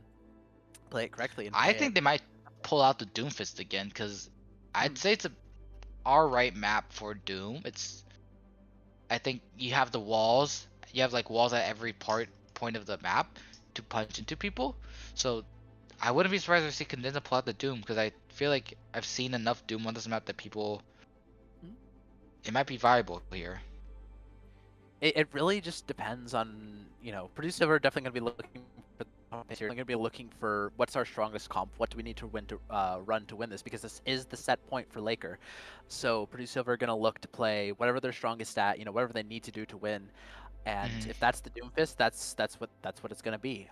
play it correctly. And I think they might pull out the Doomfist again because I'd say it's a alright map for Doom. I think you have the walls. You have like walls at every point of the map to punch into people. So I wouldn't be surprised if we see Condensa pull out the Doom because I feel like I've seen enough Doom on this map that people. It might be viable here. It really just depends on, you know, Purdue Silver are definitely going to be looking for they're going to be looking for what's our strongest comp, what do we need to run to win this, because this is the set point for Laker. So Purdue Silver are going to look to play whatever they're strongest at, you know, whatever they need to do to win. And if that's the Doomfist, that's what it's going to be.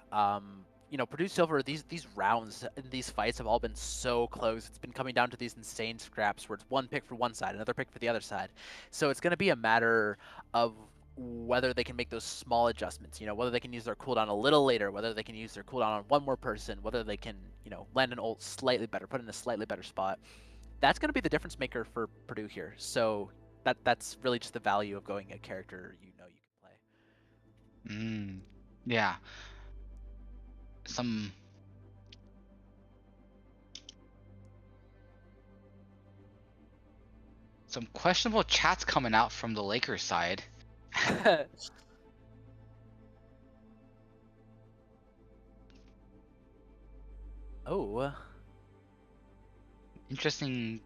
You know, Purdue Silver, these rounds, these fights have all been so close. It's been coming down to these insane scraps where it's 1 pick for one side, another pick for the other side. So it's going to be a matter of whether they can make those small adjustments, you know, whether they can use their cooldown a little later, whether they can use their cooldown on 1 more person, whether they can, you know, land an ult slightly better, put in a slightly better spot. That's going to be the difference maker for Purdue here. So that's really just the value of going a character you know you can play. Yeah. Some questionable chats coming out from the Lakers side. Oh. Interesting.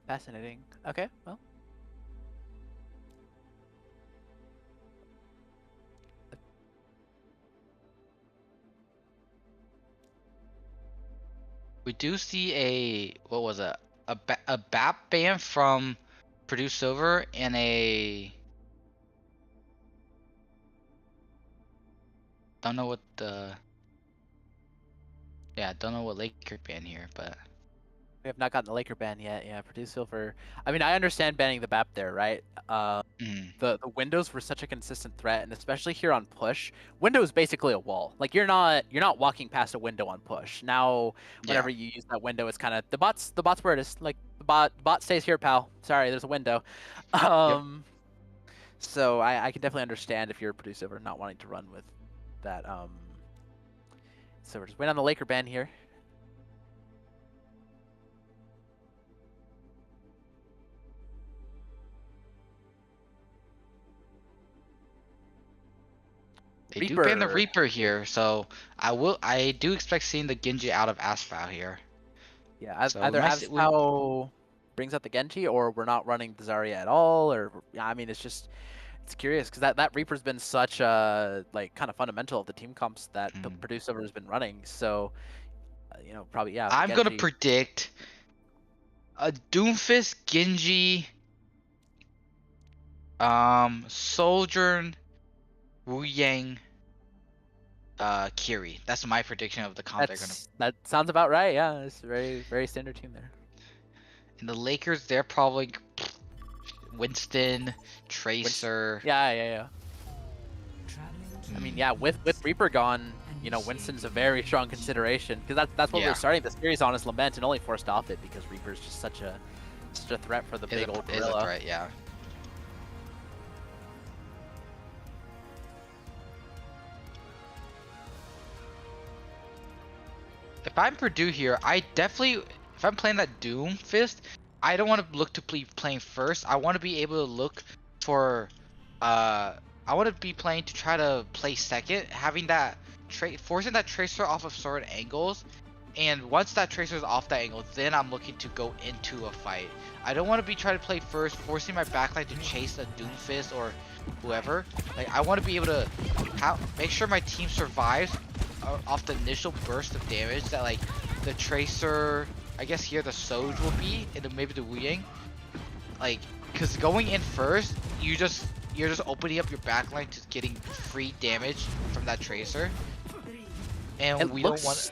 Fascinating. Okay, well. We do see a what was it? A BAP ban from Purdue Silver and a don't know what the don't know what Laker ban here, but We have not gotten the Laker ban yet. Yeah, Purdue Silver. I mean, I understand banning the BAP there, right? The windows were such a consistent threat, and especially here on push, window is basically a wall. Like you're not walking past a window on push. Now, whenever you use that window, it's kind of the bot's where it is. Like the bot stays here, pal. Sorry, there's a window. So I can definitely understand if you're a Purdue Silver not wanting to run with that. So we're just waiting on the Laker ban here. they do ban the Reaper here, so I do expect seeing the Genji out of Aspal here. Yeah, So either we might see- Aspal brings out the Genji, or we're not running the Zarya at all, or I mean, it's curious because that Reaper's been such a like kind of fundamental of the team comps that the Purdue Silver has been running. So, you know, probably I'm Genji. gonna predict a Doomfist, Genji, Sojourn, Wu Yang, Kiri. That's my prediction of the comp they're gonna. That sounds about right. Yeah, it's a very very standard team there. And the Lakers, they're probably Winston, Tracer. Yeah. Traveling to I mean, yeah, with Reaper gone, you know, Winston's a very strong consideration because that's what we're starting the series on is Lament, and only forced off it because Reaper's just such a threat for the big old Is gorilla. a threat, yeah. If I'm Purdue here, if I'm playing that Doom Fist, I don't want to look to playing first. I want to be able to look for, I want to be playing to try to play second, having that forcing that Tracer off of certain angles, and once that Tracer is off that angle, then I'm looking to go into a fight. I don't want to be trying to play first, forcing my backline to chase a Doom Fist or whoever. Like I want to be able to make sure my team survives off the initial burst of damage that like the Tracer, I guess here the Soj will be, and then maybe the Wu Yang. Like, cause going in first, you're just opening up your backline to getting free damage from that Tracer, and we don't want.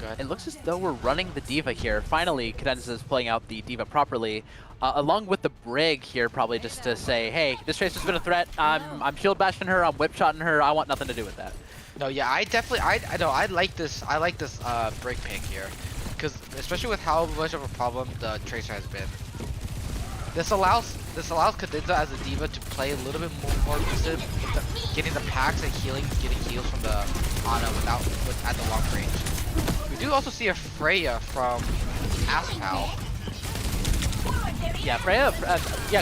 Go ahead. It looks as though we're running the D.Va here. Finally, Cadenza is playing out the D.Va properly, along with the Brig here, probably just to say, hey, this Tracer's been a threat. I'm shield bashing her. I'm whip shotting her. I want nothing to do with that. No, yeah, I like this break pick here, because especially with how much of a problem the Tracer has been. This allows Cadenza as a D.Va to play a little bit more aggressive, getting the packs and getting heals from the Ana at the long range. We do also see a Freya from Aspal. Yeah, Freya,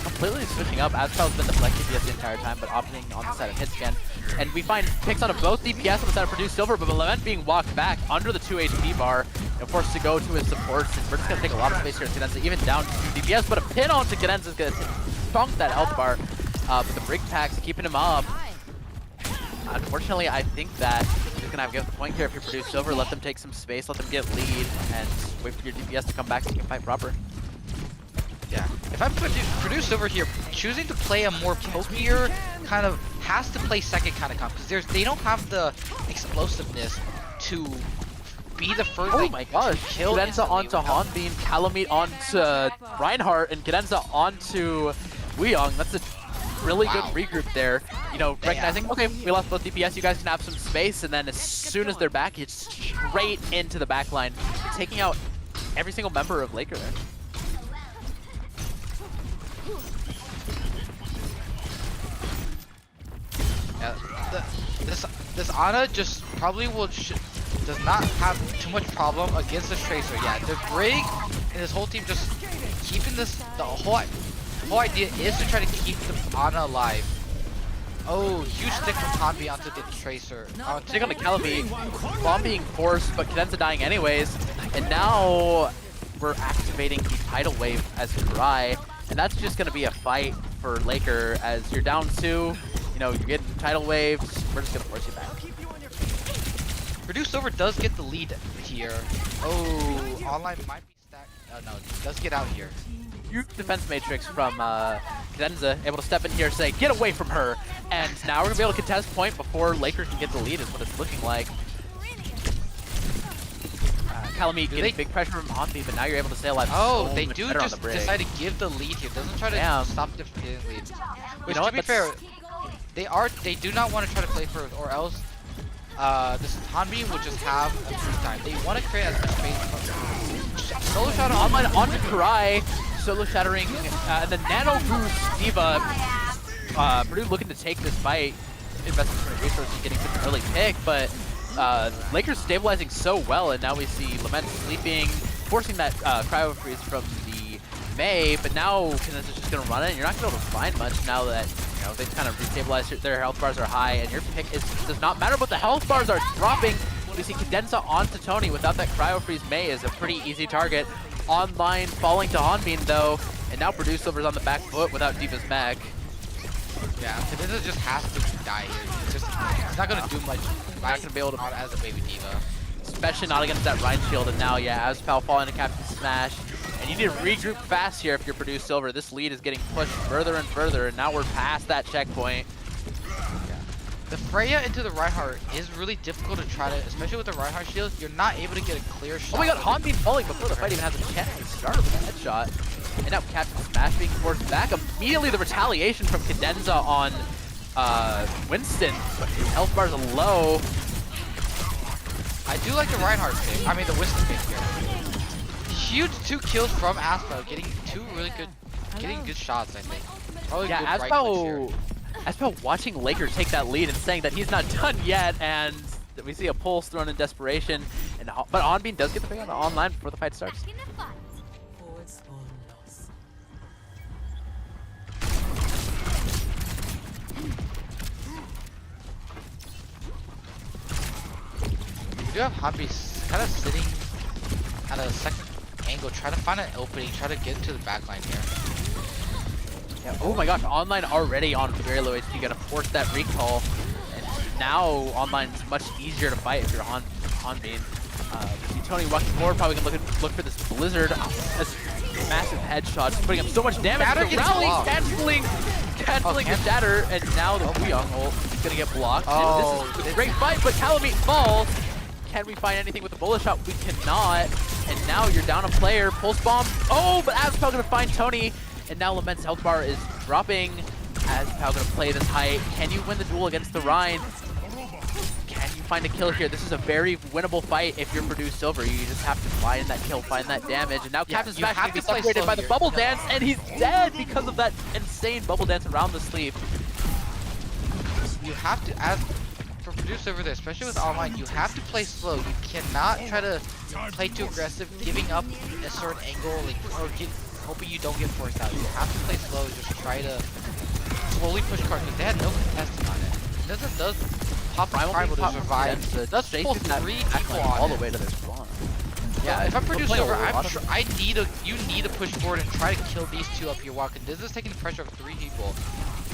completely switching up. Aspal's been the flex DPS the entire time, but opting on the side of Hitscan. And we find picks on both DPS on the side of Purdue Silver, but Lament being walked back under the 2 HP bar and forced to go to his supports. And we're just going to take a lot of space here. Cadenza even down to 2 DPS, but a pin onto Cadenza is going to chunk that health bar. But the Brig packs keeping him up. Unfortunately, I think that you're going to have to give the point here if you're Purdue Silver. Let them take some space, let them get lead, and wait for your DPS to come back so you can fight proper. Yeah, if I'm Purdue Silver here, choosing to play a more pokier kind of has to play second kind of comp because they don't have the explosiveness to be the first. Oh my gosh! Cadenza onto Hanbin, Calamite onto Reinhardt, and Cadenza onto Weyoung. That's a really good regroup there. You know, recognizing, okay, we lost both DPS, you guys can have some space, and then as soon as they're back, it's straight into the backline, taking out every single member of Laker there. Yeah, this Ana just probably does not have too much problem against the Tracer. Yeah, the Brig and his whole team just keeping this. The whole idea is to try to keep the Ana alive. Oh, huge stick from Hanbi onto the Tracer. Stick on the Calamite. Bomb being forced, but Cadenza dying anyways. And now we're activating the tidal wave as Karai. And that's just going to be a fight for Laker as you're down 2. You know, you're getting tidal waves. We're just going to force you back. Purdue Silver does get the lead here. Oh, online might be stacked. No, he does get out here. Huge defense matrix from Cadenza, able to step in here, say, get away from her. And now we're going to be able to contest point before Laker can get the lead is what it's looking like. Calamite getting big pressure from Hanbi, but now you're able to stay alive. Oh, so they much do better on just the brig. decide to give the lead here. Doesn't try to Damn. stop them from getting lead. Which, You know to be what, fair, they do not want to try to play first, or else this Hanbi will just have a free time. They want to create as much space. Solo shot on Online onto Karai, solo shattering, and the nano boost Diva. Purdue looking to take this fight, investing some resources, getting such an early pick, but Lakers stabilizing so well, and now we see Lament sleeping, forcing that cryo freeze from the Mei, but now Cadenza's just going to run it, and you're not going to be able to find much now that they've kind of destabilized. Their health bars are high, and your pick does not matter, but the health bars are dropping. We see Cadenza onto Tony without that cryo freeze. Mei is a pretty easy target. Online falling to Hanbin though, and now Purdue Silver's on the back foot without Diva's mech. Yeah, Cadenza just has to die here. He's not gonna do much. Not gonna be able to, as a baby Diva. especially not against that Rhine shield. And now, yeah, Azpal falling to Captain Smash, and you need to regroup fast here if you're Purdue Silver. This lead is getting pushed further and further, and now we're past that checkpoint. The Freya into the Reinhardt is really difficult to try to, especially with the Reinhardt shield. You're not able to get a clear shot. Oh my god, Hanbin falling before the fight even has a chance to start with a headshot. And now Captain Smash being forced back. Immediately the retaliation from Cadenza on Winston, but his health bars are low. I do like the Reinhardt pick. I mean the Winston pick here. Huge 2 kills from Aspo, getting 2 really good, getting good shots. I think. Probably Yeah, good right clicks here. Aspo watching Laker take that lead and saying that he's not done yet, and we see a pulse thrown in desperation. And but Hanbin does get the pick on the online before the fight starts. Forward spawn loss. We do have Hanbi kind of sitting at a second angle, trying to find an opening, try to get into the backline here. Yeah, oh my gosh, online already on very low HP. You gotta force that recall. And now online's much easier to fight if you're on Hanbin. See Tony walking forward, probably gonna look for this Blizzard. This massive headshot, just putting up so much damage. Shatter The gets rally blocked. canceling the shatter, and now the Wuyong ult is gonna get blocked. Oh, And this is a great fight, but Calamite falls. Can we find anything with the bullet shot? We cannot. And now you're down a player. Pulse bomb. Oh, but Azpal gonna find Tony. And now Lament's health bar is dropping. Azpal gonna play this height. Can you win the duel against the Rhine? Can you find a kill here? This is a very winnable fight if you're Purdue Silver. You just have to find that kill, find that damage. And now Captain you Smash have gonna be to play separated slow by the here. bubble dance, and he's dead because of that insane bubble dance around the sleeve. You have to, as for Purdue Silver there, especially with online, you have to play slow. You cannot try to play too aggressive, giving up a certain angle, like, or hoping you don't get forced out. You have to play slow, just try to slowly push cards, because they had no contesting on it. This does pop a primal to survive. Does pull 3 people on all the it. way to their spawn. Yeah, if I'm we'll Purdue play a Silver, lot of- you need to push forward and try to kill these 2 up here while this is taking the pressure of 3 people.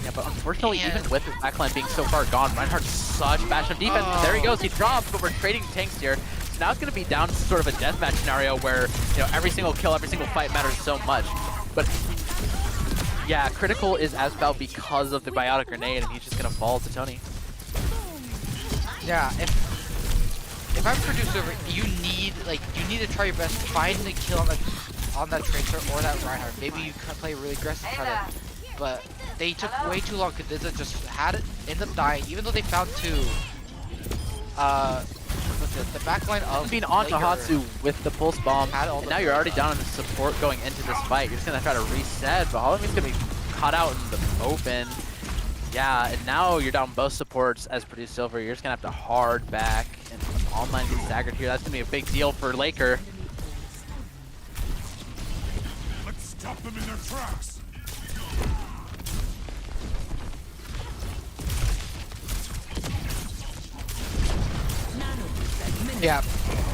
Yeah, but unfortunately, And- even with his backline being so far gone, Reinhardt's such bastion defense. Oh. There he goes, he drops, but we're trading tanks here. So now it's going to be down to sort of a deathmatch scenario where, every single kill, every single fight matters so much. But yeah, critical is Azpal because of the biotic grenade, and he's just going to fall to Tony. Yeah, if I'm Purdue Silver, you need to try your best, find the kill on that Tracer or that Reinhardt. Maybe you can play really aggressive, but they took way too long. Cadenza just had it end up dying, even though they found 2. The backline of Being on Laker Hatsu with the pulse bomb, had all and the now you're already down in the support going into this fight. You're just going to try to reset, but Halloween's going to be caught out in the open. Yeah, and now you're down both supports as Purdue Silver. You're just going to have to hard back, and online gets staggered here. That's going to be a big deal for Laker. Stop them in their tracks. Yeah,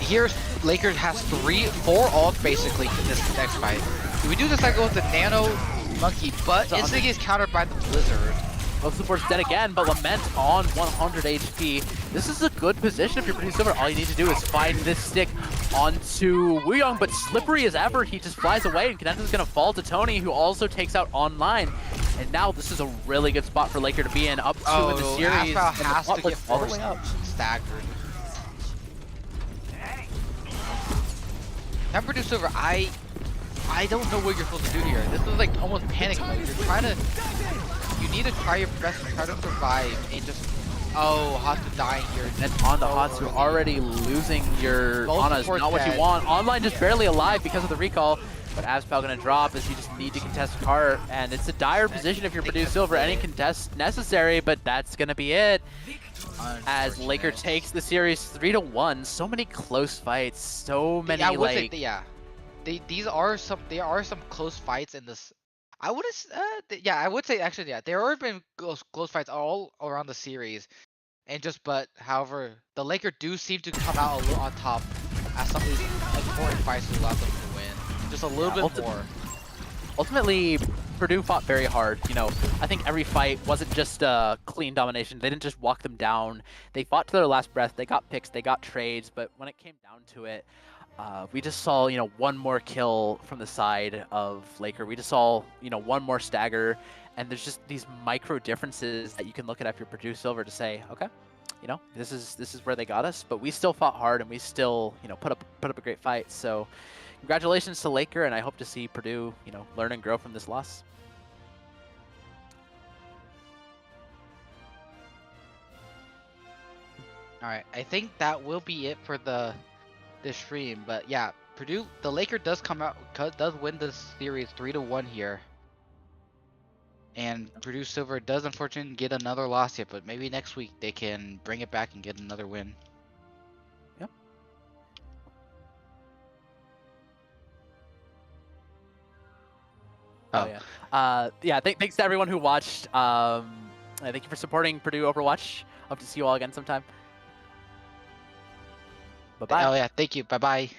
here Lakers has 4 ults basically in this next fight. We do the cycle with the Nano Monkey, but instantly gets countered by the Blizzard. Both supports dead again, but Lament on 100 HP. This is a good position if you're Purdue Silver. All you need to do is find this stick onto Wooyoung, but slippery as ever, he just flies away, and Kanenta's gonna fall to Tony, who also takes out Online. And now this is a really good spot for Laker to be in, up 2 in the series. Aphel and the has to bot get was all the forced way up. staggered. Now Purdue Silver, I don't know what you're supposed to do here. This is like almost panic mode. You're trying to, you need to try your best to try to survive and just, oh, Hatsu dying here. And on the Hatsu, already losing your Both Ana is supports not what you dead. want. Online just barely alive because of the recall, but Aspel gonna drop as you just need to contest cart, and it's a dire position if you're Purdue Silver. Any contest necessary, but that's gonna be it. As Laker takes the series 3-1. So many close fights, so many Yeah, I would like say, yeah. There are some close fights in this. I would yeah, I would say actually, yeah, there have been close fights all around the series, and however, the Lakers do seem to come out a little on top as some of these important fights allow them to win, just a little bit more. Ultimately, Purdue fought very hard. You know, I think every fight wasn't just clean domination. They didn't just walk them down. They fought to their last breath. They got picks. They got trades. But when it came down to it, we just saw, you know, one more kill from the side of Laker. We just saw, you know, one more stagger. And there's just these micro differences that you can look at if you're Purdue Silver to say, okay, you know, this is where they got us. But we still fought hard, and we still, you know, put up a great fight. So congratulations to Laker, and I hope to see Purdue, you know, learn and grow from this loss. All right, I think that will be it for this stream. But yeah, the Laker does win this series 3-1 here, and Purdue Silver does unfortunately get another loss here. But maybe next week they can bring it back and get another win. Yep. Oh yeah. Yeah. Thanks to everyone who watched. Thank you for supporting Purdue Overwatch. Hope to see you all again sometime. Bye bye. Oh yeah, thank you. Bye bye.